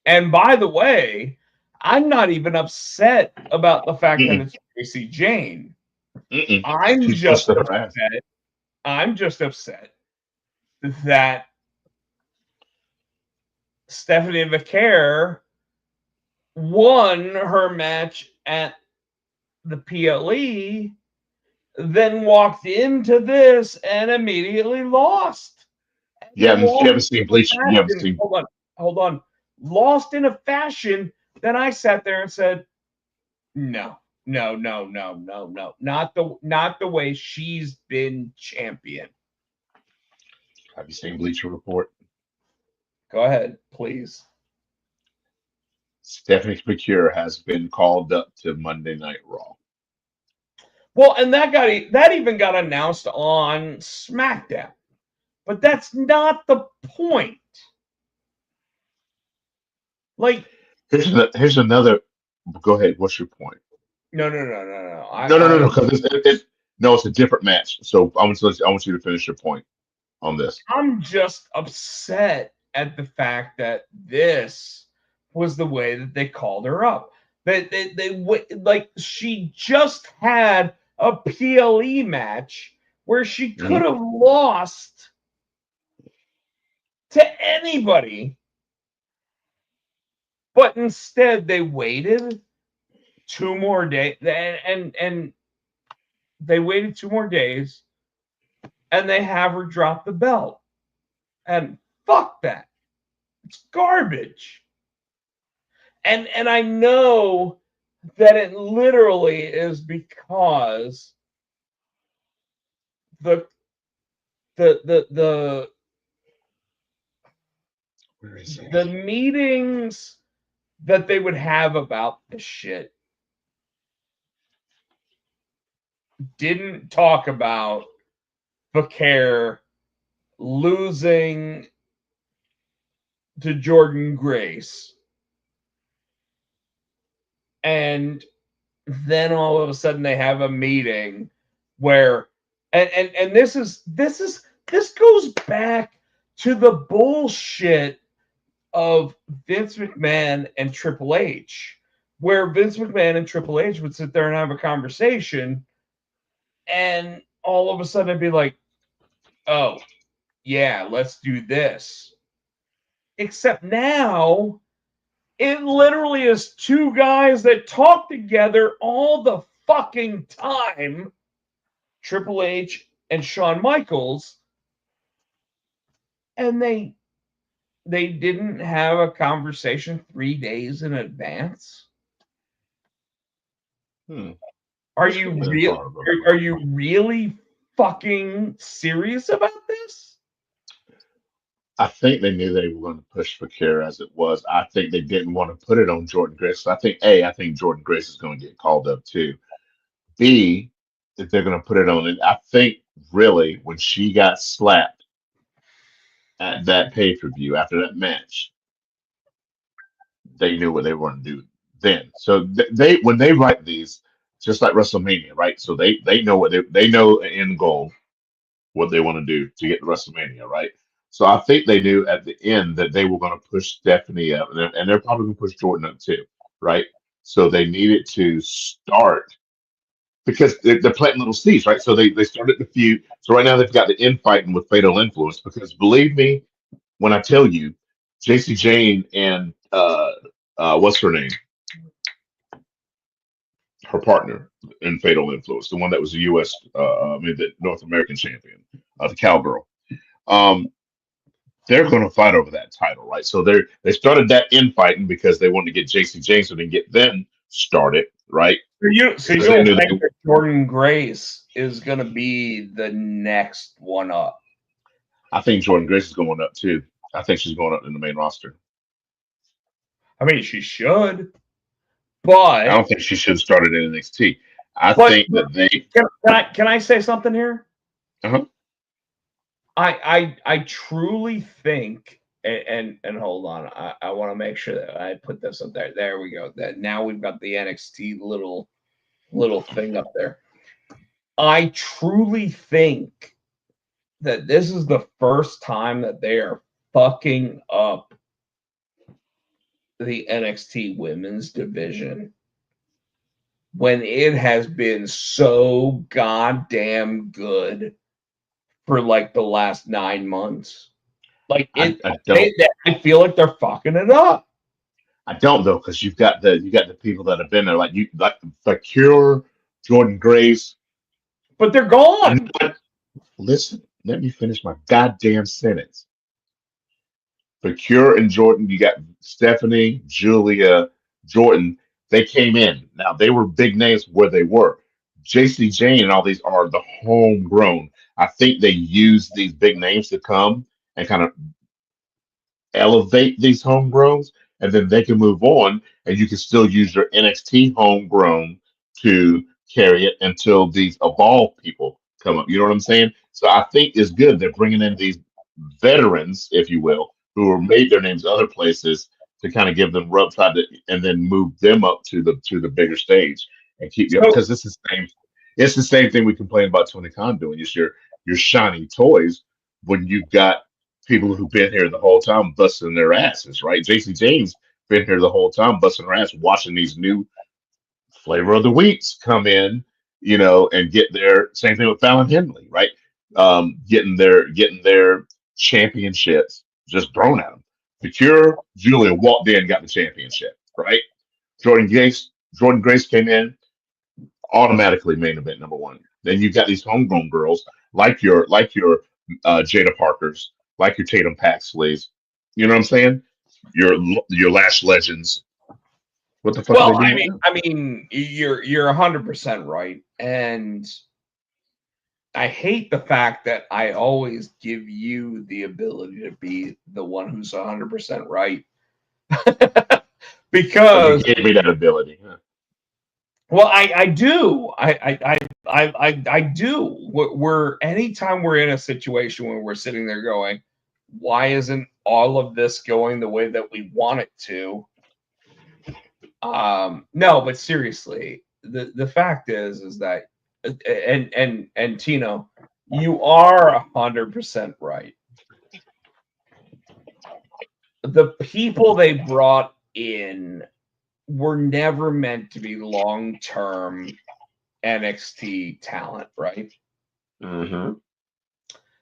And by the way, I'm not even upset about the fact that it's JC Jane. I'm She's just busted her ass. upset. I'm just upset that Stephanie McCare won her match at the PLE, then walked into this and immediately lost. You haven't seen Bleach. You haven't seen. Hold on. Lost in a fashion that I sat there and said, no. Not the way she's been champion. Have you seen Bleacher Report? Go ahead, please. Stephanie McCure has been called up to Monday Night Raw. Well, and that even got announced on SmackDown. But that's not the point. Like, here's another. Go ahead. What's your point? No. No. Because it's a different match. So I want you to finish your point on this. I'm just upset at the fact that this was the way that they called her up. They like, she just had a PLE match where she could have lost to anybody, but instead they waited 2 more days, and they waited 2 more days, and they have her drop the belt. And fuck that. It's garbage. And I know that it literally is because the meetings that they would have about this shit didn't talk about Vaquer losing to Jordan Grace, and then all of a sudden they have a meeting where and this goes back to the bullshit of Vince McMahon and Triple H, where Vince McMahon and Triple H would sit there and have a conversation, and all of a sudden it'd be like, oh yeah, let's do this. Except now it literally is 2 guys that talk together all the fucking time, Triple H and Shawn Michaels, and they didn't have a conversation 3 days in advance. Are you really fucking serious about this? I think they knew they were going to push for Vaquer as it was. I think they didn't want to put it on Jordan Grace. So I think Jordan Grace is going to get called up too. B, if they're going to put it on it, I think really when she got slapped at that pay-per-view after that match, they knew what they were going to do then. So they when they write these, just like WrestleMania, right? So they know what they know an end goal, what they want to do to get to WrestleMania, right? So I think they knew at the end that they were going to push Stephanie up, and they're probably going to push Jordan up too, right? So they needed to start because they're planting little seeds, right? So they started the feud. So right now they've got the infighting with Fatal Influence because believe me when I tell you, JC Jane and what's her name, her partner in Fatal Influence, the one that was the U.S. I mean the North American champion, the cowgirl. Um, they're going to fight over that title, right? So they started that infighting because they wanted to get JC Jane so they can get them started, right? So you Because they don't knew think that Jordan Grace is going to be the next one up? I think Jordan Grace is going up too. I think she's going up in the main roster. I mean, she should, I but don't think she should have started in NXT. I but think that they. can I say something here? Uh-huh. I truly think, and hold on, I want to make sure that I put this up there. There we go. That now we've got the NXT little thing up there. I truly think that this is the first time that they are fucking up the NXT women's division when it has been so goddamn good for like the last 9 months. Like I don't. I feel like they're fucking it up. I don't though, because you got the people that have been there, like you, like the Cure, Jordan Grace. But they're You know gone. what? Listen, let me finish my goddamn sentence. The Cure and Jordan, you got Stephanie, Julia, Jordan. They came in. Now they were big names where they were. JC Jane and all these are the homegrown. I think they use these big names to come and kind of elevate these homegrowns, and then they can move on, and you can still use your NXT homegrown to carry it until these evolved people come up. You know what I'm saying? So I think it's good they're bringing in these veterans, if you will, who have made their names other places to kind of give them rub try to, and then move them up to the bigger stage and keep you up So because it's the same thing we complain about Tony Khan doing. It's your shiny toys when you've got people who've been here the whole time busting their asses, right? JC James been here the whole time busting her ass, watching these new flavor of the weeks come in, and get their same thing with Fallon Henley, right? Getting their championships just thrown at them. The Cure, Julia walked in, got the championship, right? Jordan Grace, Jordan Grace came in, automatically main event number one. Then you got these homegrown girls like your Jada Parkers, like your Tatum Paxleys. You know what I'm saying? Your Lash Legends. What the fuck are well, they doing now? I mean, you're 100% right, and I hate the fact that I always give you the ability to be the one who's 100% right. Oh, you Because gave me that ability. Huh? well, I do. I do. We're anytime we're in a situation where we're sitting there going, why isn't all of this going the way that we want it to? No, but seriously, the fact is that and Tino, you are 100% right. The people they brought in were never meant to be long-term NXT talent, right? Mm-hmm.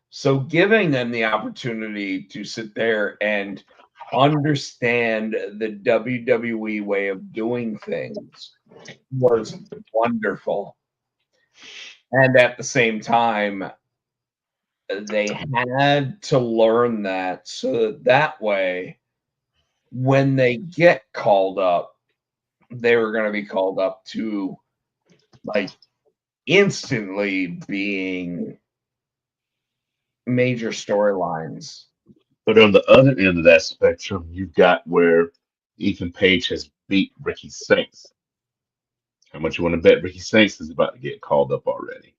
So giving them the opportunity to sit there and understand the WWE way of doing things was wonderful. And at the same time, they had to learn that so that way, when they get called up, they were going to be called up to like instantly being major storylines. But on the other end of that spectrum, you've got where Ethan Page has beat Ricky Saints. How much you want to bet Ricky Saints is about to get called up already?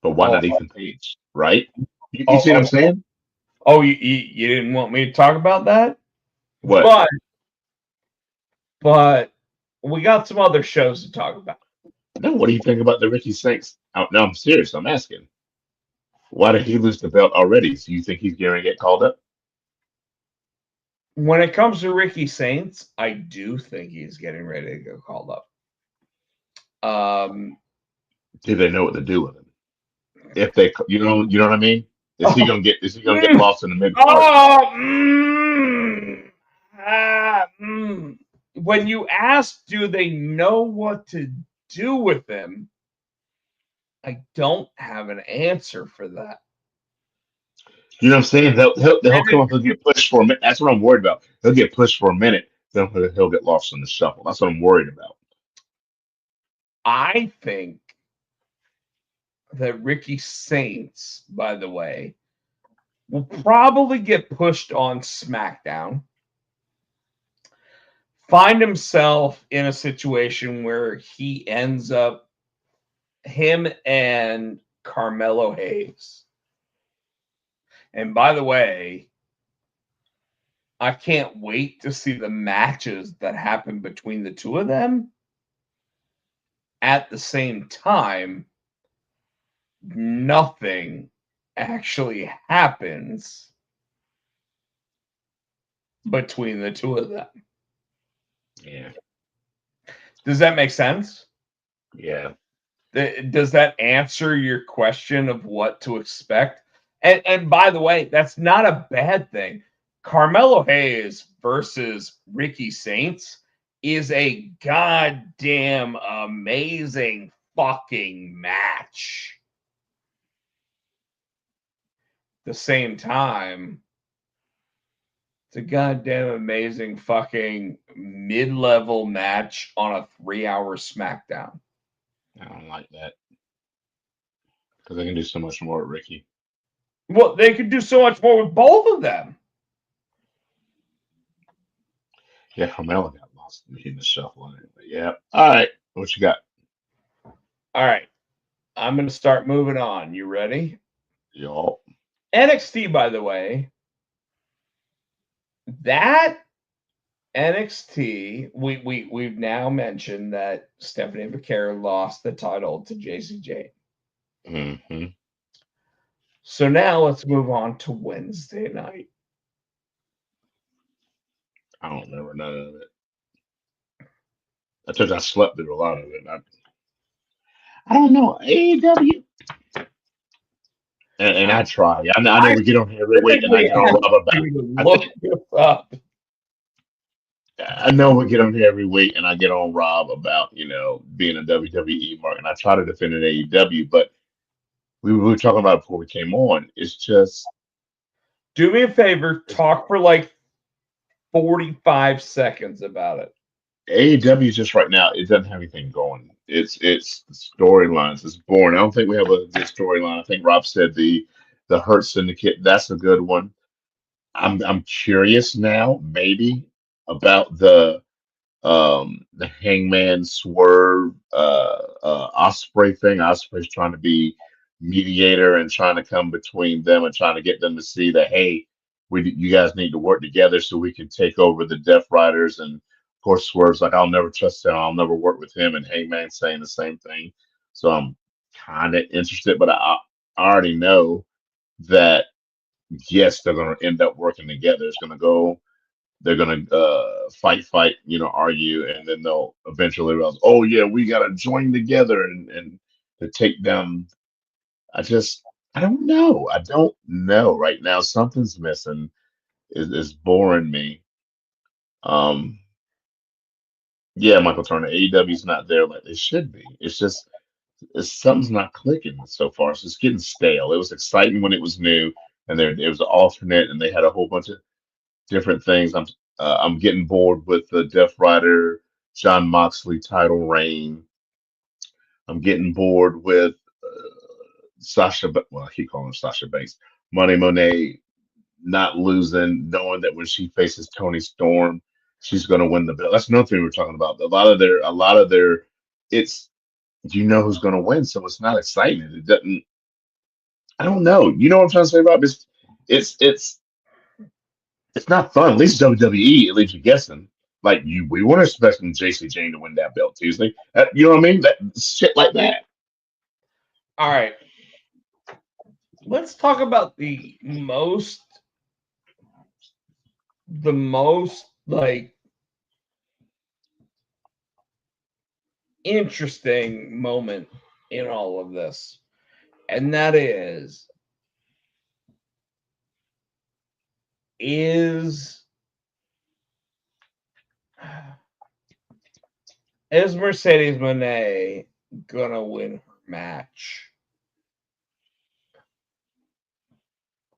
But why Oh, not Ethan Page, right? You oh, see what I'm oh, saying? oh, you didn't want me to talk about that? What? But we got some other shows to talk about. No, what do you think about the Ricky Saints? No, I'm serious. I'm asking. Why did he lose the belt already? So you think he's going to get called up? When it comes to Ricky Saints, I do think he's getting ready to get called up. Do they know what to do with him? If they, you know what I mean? Is he gonna get lost in the mid card? Oh, ah, when you ask, do they know what to do with him? I don't have an answer for that. You know what I'm saying? He'll come up and get pushed for a minute. That's what I'm worried about. He'll get pushed for a minute, then he'll get lost in the shuffle. That's what I'm worried about. I think that Ricky Saints, by the way, will probably get pushed on SmackDown, find himself in a situation where he ends up him and Carmelo Hayes. And by the way, I can't wait to see the matches that happen between the two of them. At the same time, nothing actually happens between the two of them. Yeah. Does that make sense? Yeah. Does that answer your question of what to expect? And by the way, that's not a bad thing. Carmelo Hayes versus Ricky Saints is a goddamn amazing fucking match. At the same time, it's a goddamn amazing fucking mid-level match on a 3-hour SmackDown. I don't like that because they can do so much more with Ricky. Well, they could do so much more with both of them. Yeah, Carmelo got lost in the shuffle anyway. Yeah. All right. What you got? All right. I'm going to start moving on. You ready? Y'all. NXT, by the way, that NXT, we've now mentioned that Stephanie Vaquera lost the title to JCJ. Mm-hmm. So now let's move on to Wednesday night. I don't remember none of it. I took I slept through a lot of it. I don't know. AEW. And I try. I know we get on here every week and I get on Rob about Look this up. I know we get on here every week and I get on Rob about, being a WWE mark and I try to defend an AEW, but we were talking about it before we came on. It's just Do me a favor, talk for like 45 seconds about it. AEW just right now, it doesn't have anything going. It's storylines. It's boring. I don't think we have a good storyline. I think Rob said the Hurt Syndicate, that's a good one. I'm curious now, maybe, about the Hangman Swerve Osprey thing. Osprey's trying to be mediator and trying to come between them and trying to get them to see that, hey, you guys need to work together so we can take over the Death Riders. And of course, Swerve's like, I'll never trust him. I'll never work with him. And Hangman's saying the same thing. So I'm kind of interested, but I already know that yes, they're going to end up working together. It's going to go. They're gonna fight, argue, and then they'll eventually realize, oh yeah, we gotta join together and to take them. I don't know. I don't know right now. Something's missing. Is boring me. Um, yeah, Michael Turner. AEW's not there like they should be. Something's not clicking so far. So it's getting stale. It was exciting when it was new, and it was an alternate, and they had a whole bunch of different things. I'm getting bored with the Death Rider, John Moxley title reign. I'm getting bored with Sasha. Well, I keep calling her Sasha Banks. Money Monet not losing, knowing that when she faces Tony Storm, she's going to win the belt. That's another thing we're talking about. A lot of their, it's you know who's going to win, so it's not exciting. It doesn't. I don't know. You know what I'm trying to say, Rob? It's not fun. At least WWE, it leaves you guessing. Like we weren't expecting JC Jane to win that belt Tuesday. You know what I mean? That shit like that. All right. Let's talk about the most like interesting moment in all of this, and that is Mercedes Moné gonna win her match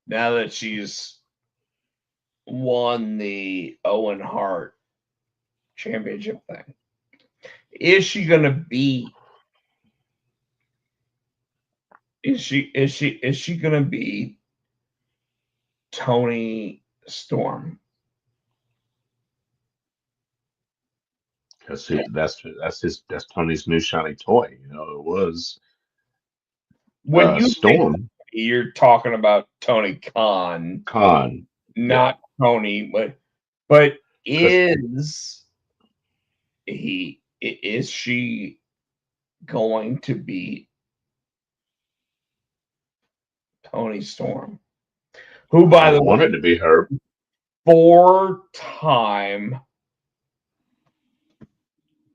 now that she's won the Owen Hart championship thing? Is she gonna beat? Is she gonna beat Tony Storm? Because that's Tony's new shiny toy. You know, it was When you think Storm you're talking about Tony Khan, Khan. Yeah, not Tony, but because is she going to beat Tony Storm? Who, by I the want way, it to be her. 4-time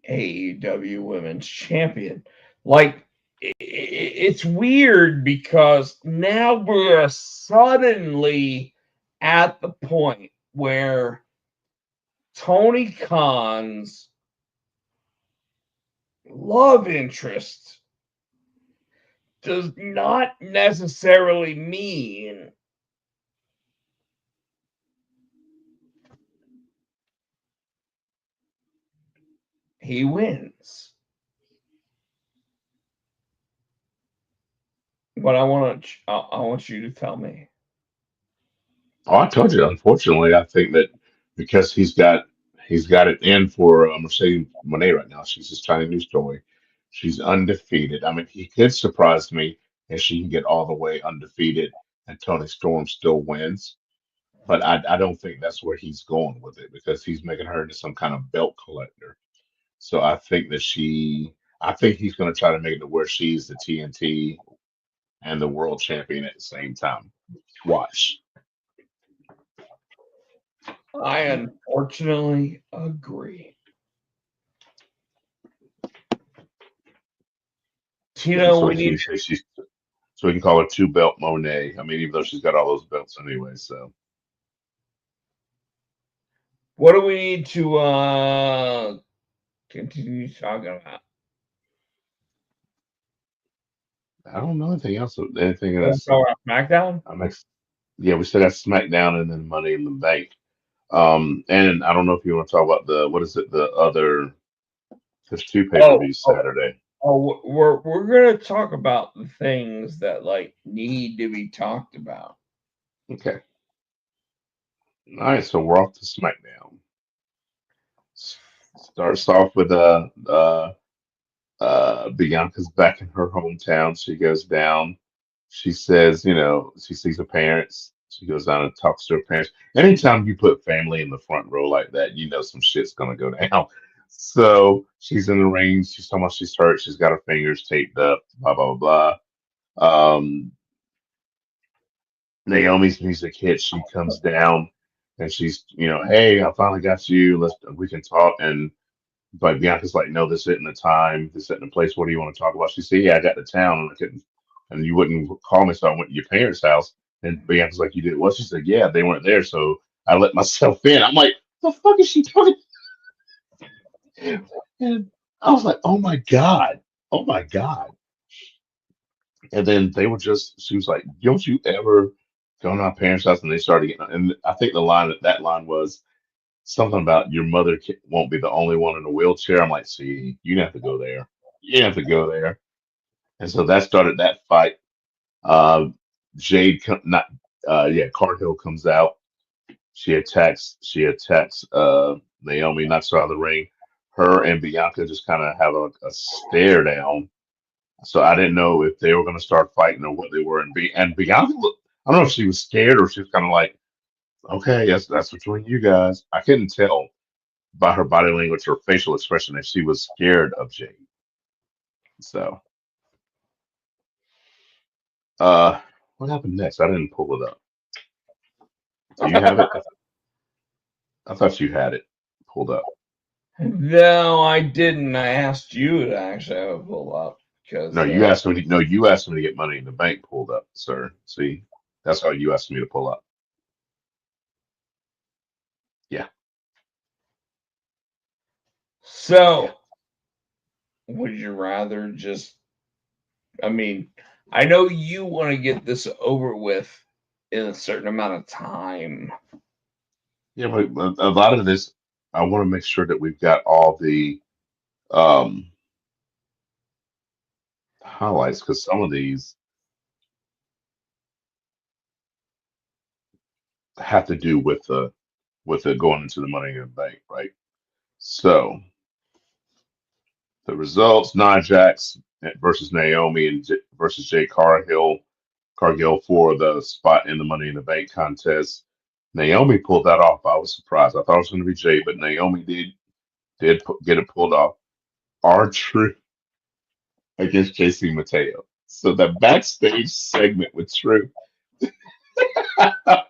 AEW Women's Champion. Like, it's weird because now we're suddenly at the point where Tony Khan's love interest does not necessarily mean he wins. But I want you to tell me. Oh, I told you. Unfortunately, I think that because he's got it in for Mercedes Monet right now. She's his tiny new story. She's undefeated. I mean, he could surprise me and she can get all the way undefeated and Tony Storm still wins. But I don't think that's where he's going with it because he's making her into some kind of belt collector. So I think he's going to try to make it to where she's the TNT and the world champion at the same time. Watch. I unfortunately agree. Yeah, Tino, so we he need. can say so we can call her two belt Monet. I mean, even though she's got all those belts anyway. So What do we need to continue talking about? I don't know anything else. Anything Want to that's talk about SmackDown? I'm yeah, we still got SmackDown and then Money in the Bank. And I don't know if you want to talk about the what is it? The other there's two Oh, pay-per-views Saturday. we're gonna talk about the things that like need to be talked about. Okay. All right, so we're off to SmackDown. Starts off with Bianca's back in her hometown. She goes down. She says, she sees her parents. She goes down and talks to her parents. Anytime you put family in the front row like that, you know some shit's gonna go down. So she's in the ring. She's talking about she's hurt. She's got her fingers taped up. Blah blah blah blah. Naomi's music hits. She comes down and she's, hey, I finally got you. We can talk. And but Bianca's like, no, this isn't the time. This isn't the place. What do you want to talk about? She said, yeah, I got to town and I couldn't, and you wouldn't call me, so I went to your parents' house. And Bianca's like, you did what? She said, yeah, they weren't there, so I let myself in. I'm like, the fuck is she talking? And I was like, oh my god, oh my god. And then she was like, don't you ever go to my parents' house? And they started getting, and I think that line was something about your mother won't be the only one in a wheelchair. I'm like, see, you have to go there. You have to go there. And so that started that fight. Uh, not, yeah, Cargill comes out. She attacks Naomi, knocks her out of the ring. Her and Bianca just kind of have a stare down. So I didn't know if they were going to start fighting or what they were. And Bianca, I don't know if she was scared or she was kind of like, okay, that's between you guys. I couldn't tell by her body language, her facial expression, that she was scared of Jade. So, what happened next? I didn't pull it up. Do you have it? I thought you had it pulled up. No, I didn't. I asked you to actually have it pulled up because No, you asked me. No, you asked me to get Money in the Bank pulled up, sir. See, that's how you asked me to pull up. Yeah. so would you rather just? I mean, I know you want to get this over with in a certain amount of time. Yeah, but a lot of this, I want to make sure that we've got all the um highlights because some of these have to do with the going into the Money in the Bank, right? So the results: Nia Jax versus Naomi and versus Jay Cargill for the spot in the Money in the Bank contest. Naomi pulled that off. I was surprised. I thought it was going to be Jay, but Naomi get it pulled off. R-Truth against JC Mateo. So the backstage segment with Truth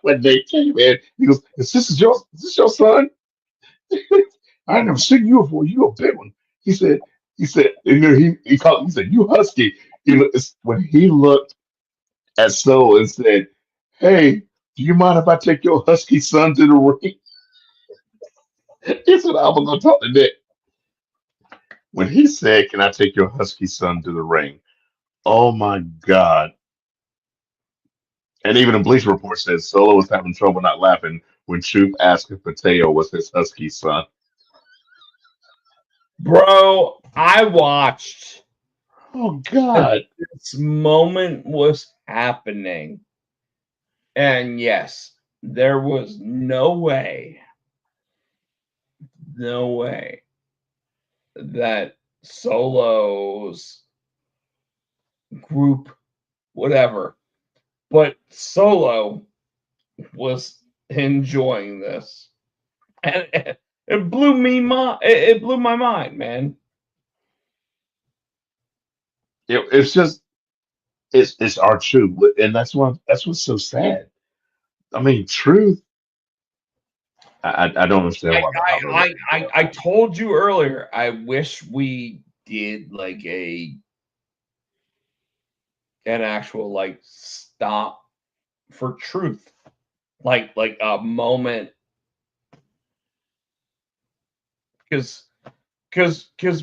when they came in, he goes, is this your son? I ain't never seen you before. You a big one. He said, and then he called, he said, you husky. When he looked at Soul and said, hey, do you mind if I take your husky son to the ring? He said, I'm gonna talk to Nick. When he said, can I take your husky son to the ring? Oh my God. And even a Bleacher Report says Solo was having trouble not laughing when Truth asked if Mateo was his husky son. Bro, I watched Oh God. this moment was happening. And yes, there was no way that Solo's group, whatever, but Solo was enjoying this. And it blew me it blew my mind, man. It's just it's our truth, and that's what's so sad. I mean, truth. I don't understand why how they're letting him go. I told you earlier, I wish we did like an actual like stop for truth. Like a moment because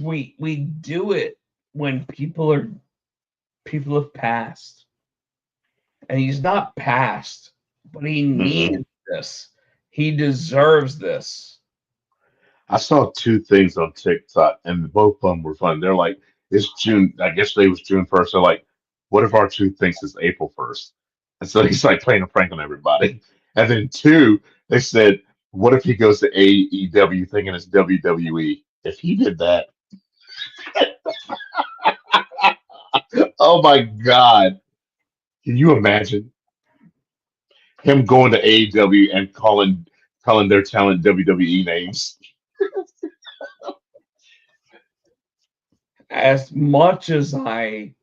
we do it when people have passed. And he's not passed, but he Mm-mm. needs this. He deserves this. I saw two things on TikTok, and both of them were fun. They're like, it's June. I guess today was June 1st. They're like, what if our truth thinks it's April 1st? And so he's like playing a prank on everybody. And then two, they said, what if he goes to AEW thinking it's WWE? If he did that, oh my God. Can you imagine him going to AEW and calling their talent WWE names? As much as I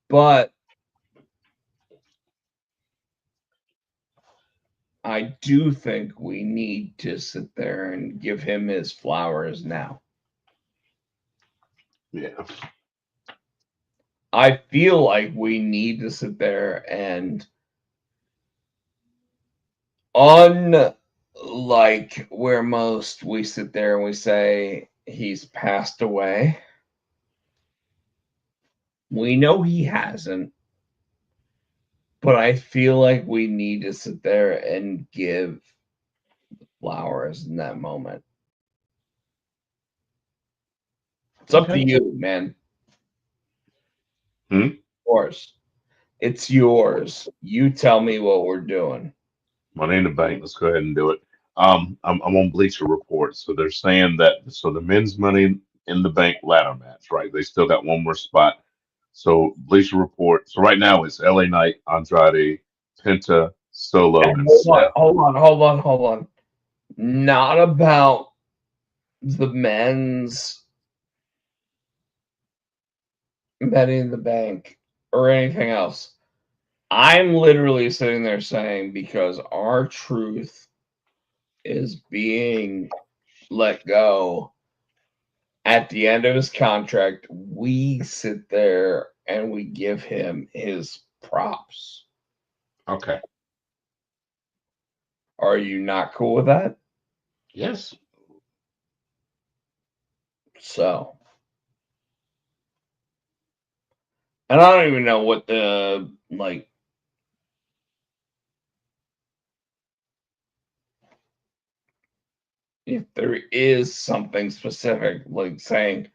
but I do think we need to sit there and give him his flowers now. Yeah. I feel like we need to sit there and unlike where most we sit there and we say he's passed away. We know he hasn't, but I feel like we need to sit there and give flowers in that moment. It's up to Okay. you, man. Hmm? Yours. It's yours. You tell me what we're doing. Money in the Bank. Let's go ahead and do it. I'm on Bleacher Report, so they're saying that the men's Money in the Bank ladder match, right? They still got one more spot. So Bleacher Report. So right now it's LA Knight, Andrade, Penta, Solo, And and Seth. hold on. Not about the men's Money in the Bank or anything else. I'm literally sitting there saying because our truth is being let go at the end of his contract, we sit there and we give him his props. Okay. Are you not cool with that? Yes. So, and I don't even know what the like. If there is something specific, like saying,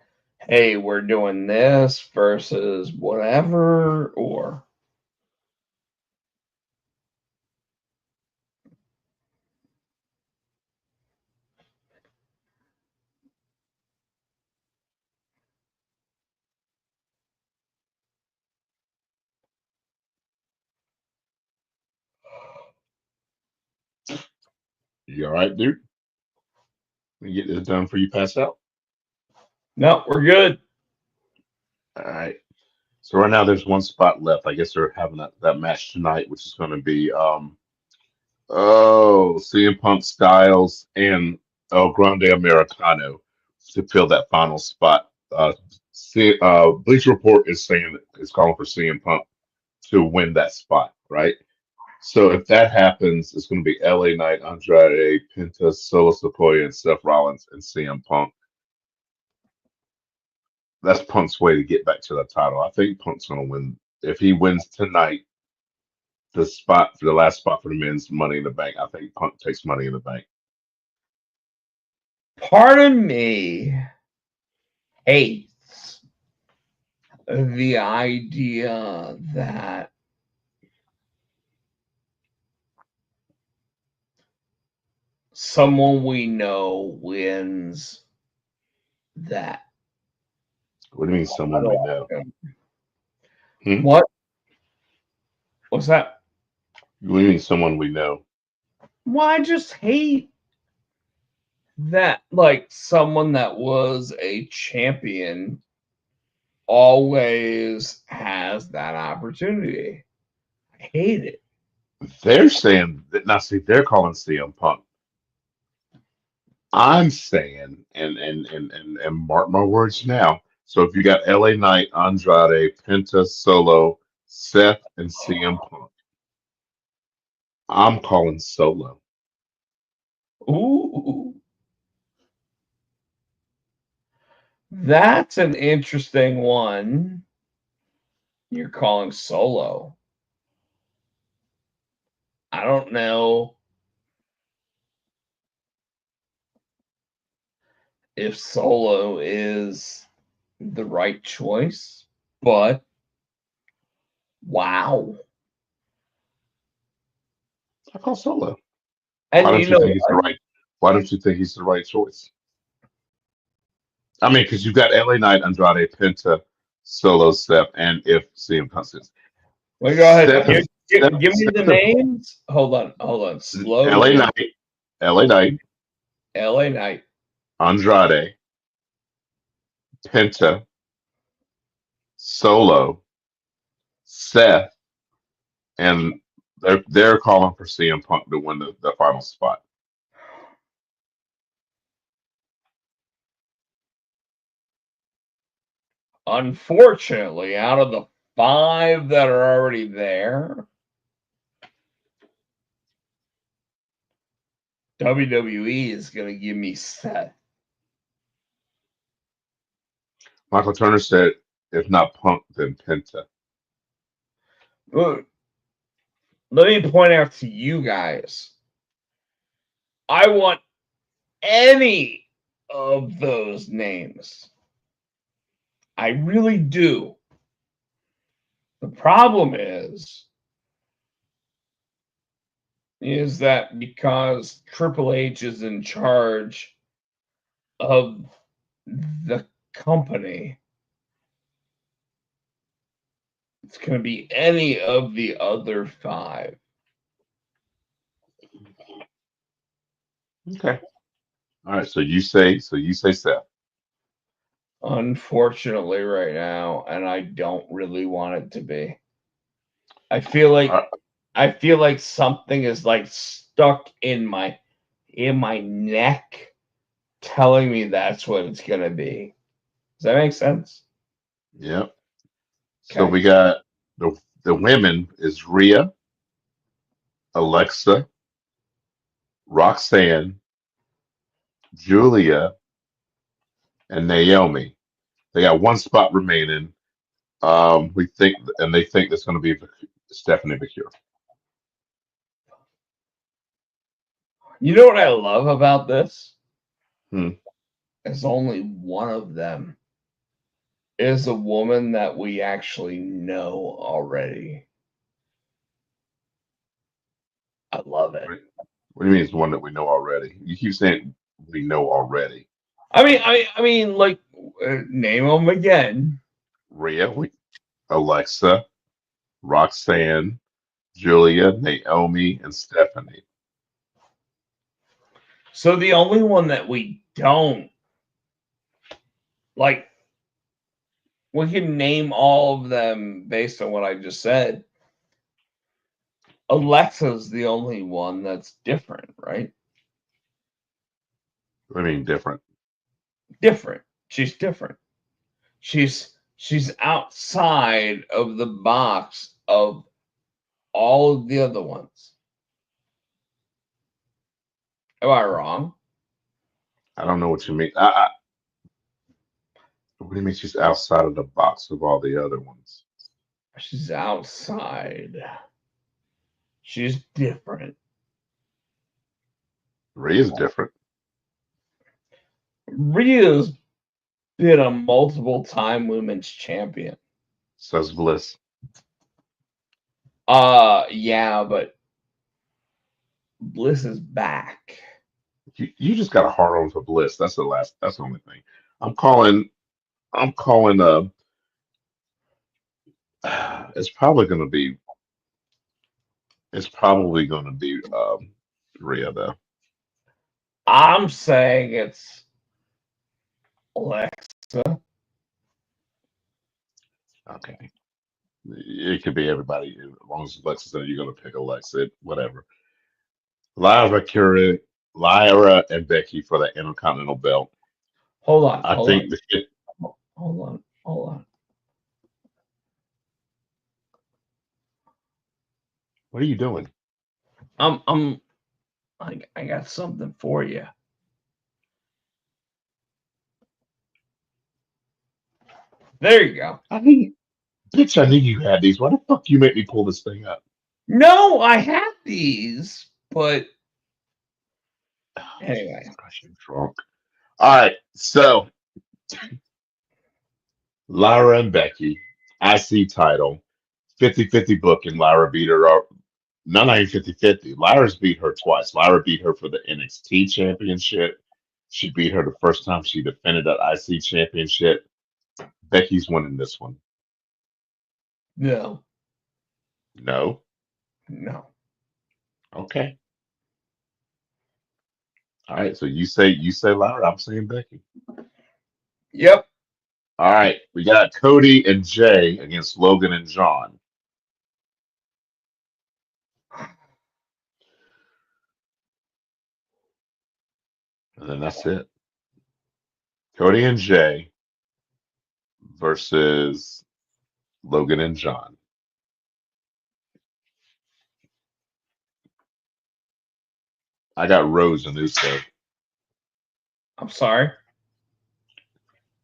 hey, we're doing this versus whatever, or You all right, dude? We get this done for you pass out? no, we're good. All right. So right now there's one spot left. I guess they're having that match tonight, which is going to be CM Punk Styles and El Grande Americano to fill that final spot. Bleacher Report is saying it's calling for CM Punk to win that spot, right? So if that happens, it's going to be LA Knight, Andrade, Penta, Solo Sikoa, and Seth Rollins and CM Punk. That's Punk's way to get back to the title. I think Punk's going to win. If he wins tonight, the spot for the last spot for the men's Money in the Bank, I think Punk takes Money in the Bank. Part of me hates the idea that someone we know wins that. What do you mean, someone we know? Hmm? What? What's that? What do you mean, someone we know? Well, I just hate that, like, someone that was a champion always has that opportunity. I hate it. They're saying that now. See, they're calling CM Punk. I'm saying, and mark my words now. So if you got LA Knight, Andrade, Penta, Solo, Seth, and CM Punk, I'm calling Solo. Ooh, that's an interesting one. You're calling Solo. I don't know if Solo is the right choice, but wow. I call Solo. Why And don't you you know think he's the what? right? Why don't you think he's the right choice? I mean, because you've got LA Knight, Andrade, Penta, Solo, Seth, and if CM Punk is Well, go ahead. Seth, and- Give me the names. Hold on. Slow LA down. Knight, LA Knight, LA Knight. Andrade, Penta, Solo, Seth, and they're calling for CM Punk to win the final spot. Unfortunately, out of the 5 that are already there, WWE is going to give me Seth. Michael Turner said, if not Punk, then Penta. Look, let me point out to you guys. I want any of those names. I really do. The problem is that because Triple H is in charge of the company, it's going to be any of the other 5. Okay. All right. So you say Seth. Unfortunately, right now, and I don't really want it to be. I feel like Uh, something is like stuck in my neck, telling me that's what it's gonna be. Does that make sense? yep. So Okay. we got the women is Rhea, Alexa, Roxanne, Julia, and Naomi. They got one spot remaining. We think, and they think it's going to be Stephanie McCure. You know what I love about this? Hmm. Is only one of them is a woman that we actually know already. I love it. What do you mean it's one that we know already? You keep saying we know already. I mean, like, name them again. Rhea, Alexa, Roxanne, Julia, Naomi, and Stephanie. So the only one that we don't like, we can name all of them based on what I just said. Alexa's the only one that's different, right? I mean, different. Different. She's different. She's outside of the box of all of the other ones. Am I wrong? I don't know what you mean. What do you mean she's outside of the box of all the other ones? She's outside. She's different. Rhea's different. Rhea's been a multiple time women's champion. Says Bliss. Yeah, but Bliss is back. You just got a hard on for Bliss. That's the only thing. I'm calling. I'm calling. It's probably going to be. It's probably going to be Rhea though. I'm saying it's Alexa. Okay. It could be everybody as long as Alexa said you're going to pick Alexa. Whatever. Lyra and Becky for the Intercontinental belt. Hold on, I hold think on, the shit. hold on. What are you doing? I got something for you. There you go. Bitch, I knew you had these. Why the fuck you make me pull this thing up? No, I have these, but anyway. Jesus Christ, you're drunk. All right, so Lyra and Becky, IC title, 50-50 booking. Lyra beat her up. Not even 50-50. Lyra's beat her twice. Lyra beat her for the NXT championship. She beat her the first time she defended that IC championship. Becky's winning this one. No, No? no. Okay. All right, so you say Lyra, I'm saying Becky. Yep. All right, we got Cody and Jay against Logan and John. And then that's it. Cody and Jay versus Logan and John. I got Rose and Uso. I'm sorry.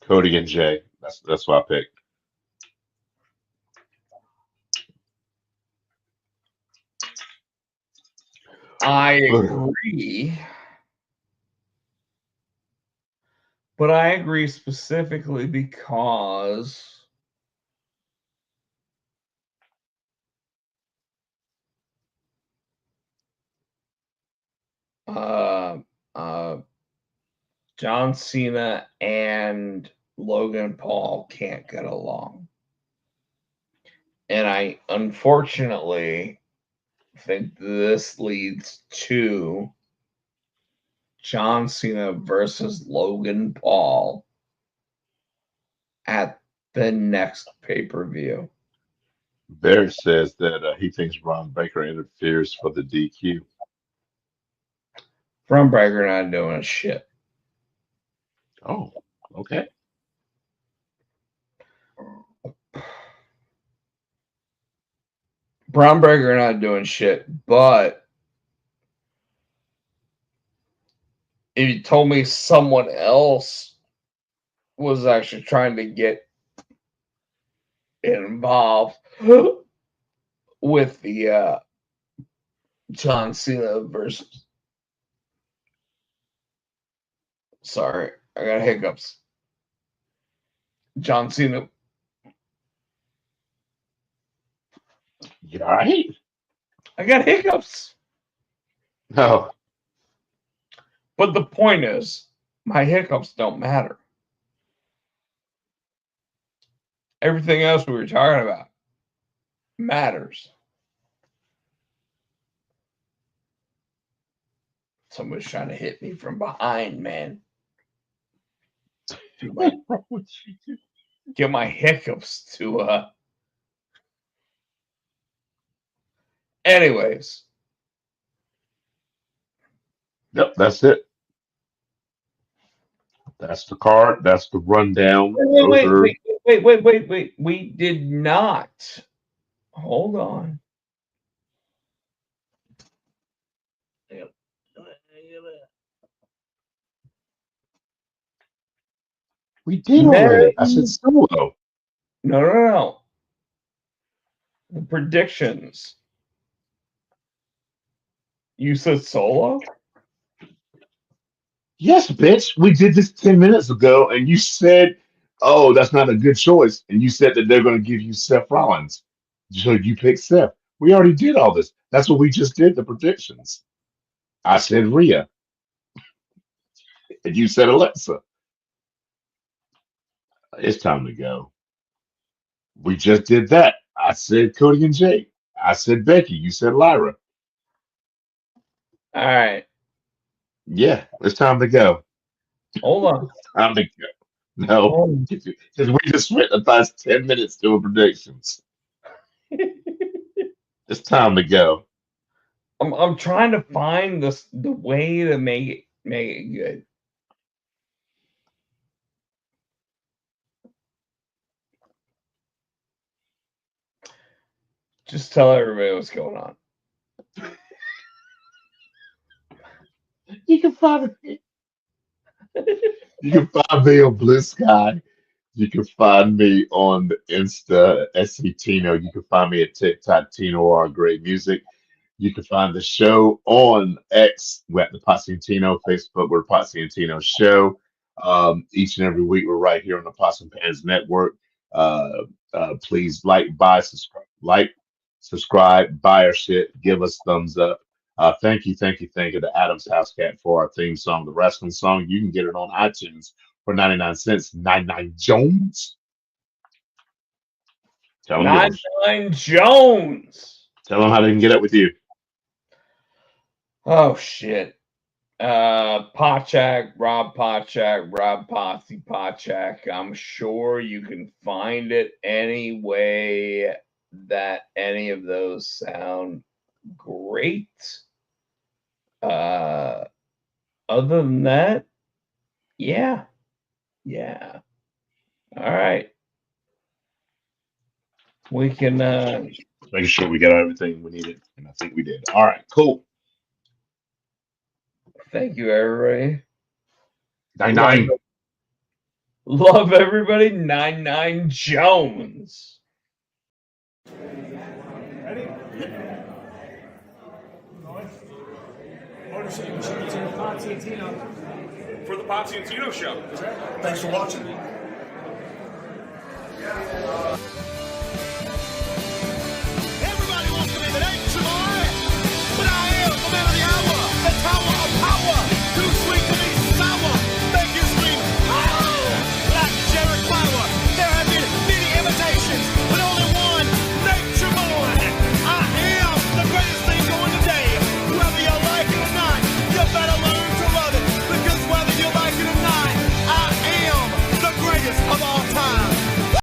Cody and Jay. That's what I picked. I agree. But I agree specifically because uh, uh, John Cena and Logan Paul can't get along. And I unfortunately think this leads to John Cena versus Logan Paul at the next pay-per-view. Barrett says that he thinks Ron Baker interferes for the DQ. Breaker not doing shit. Oh, okay. Breaker not doing shit, but if you told me someone else was actually trying to get involved with the John Cena versus. Sorry, I got hiccups. John Cena. You all right? I got hiccups. No. But the point is, my hiccups don't matter. Everything else we were talking about matters. Somebody's trying to hit me from behind, man. Get my hiccups to anyways. Yep, that's it. That's the card. That's the rundown. Wait. We did not. Hold on. We did already. I said solo. No. The predictions. You said solo? Yes, bitch. We did this 10 minutes ago, and you said, oh, that's not a good choice. And you said that they're going to give you Seth Rollins. So you picked Seth. We already did all this. That's what we just did, the predictions. I said Rhea, and you said Alexa. It's time to go. We just did that. I said Cody and Jake. I said Becky. You said Lyra. All right. Yeah, it's time to go. Hold on. It's time to go. No, because we just spent the past 10 minutes doing predictions. It's time to go. I'm trying to find the way to make it good. Just tell everybody what's going on. You can find me. You can find me on Blue Sky. You can find me on the Insta SC Tino. You can find me at TikTok Tino or Great Music. You can find the show on X. We're at the Potsy and Tino. Facebook, we're Potsy and Tino Show. Each and every week, we're right here on the Pots and Pans Network. Please subscribe, buy our shit, give us thumbs up. Thank you to Adam's House Cat for our theme song, the wrestling song. You can get it on iTunes for 99 cents. 99 Jones. Tell them yours. 99 Jones. Tell them how they can get up with you. Oh shit. Pochak, Rob Potsy, Pochak. I'm sure you can find it any way that any of those sound great. Other than that, yeah. All right. We can making sure we got everything we needed, and I think we did. All right, cool. Thank you, everybody. 99. Love everybody. 99 Jones. Ready? Ownership and Potsy and Tino. For the Potsy and Tino Show. Thanks for watching.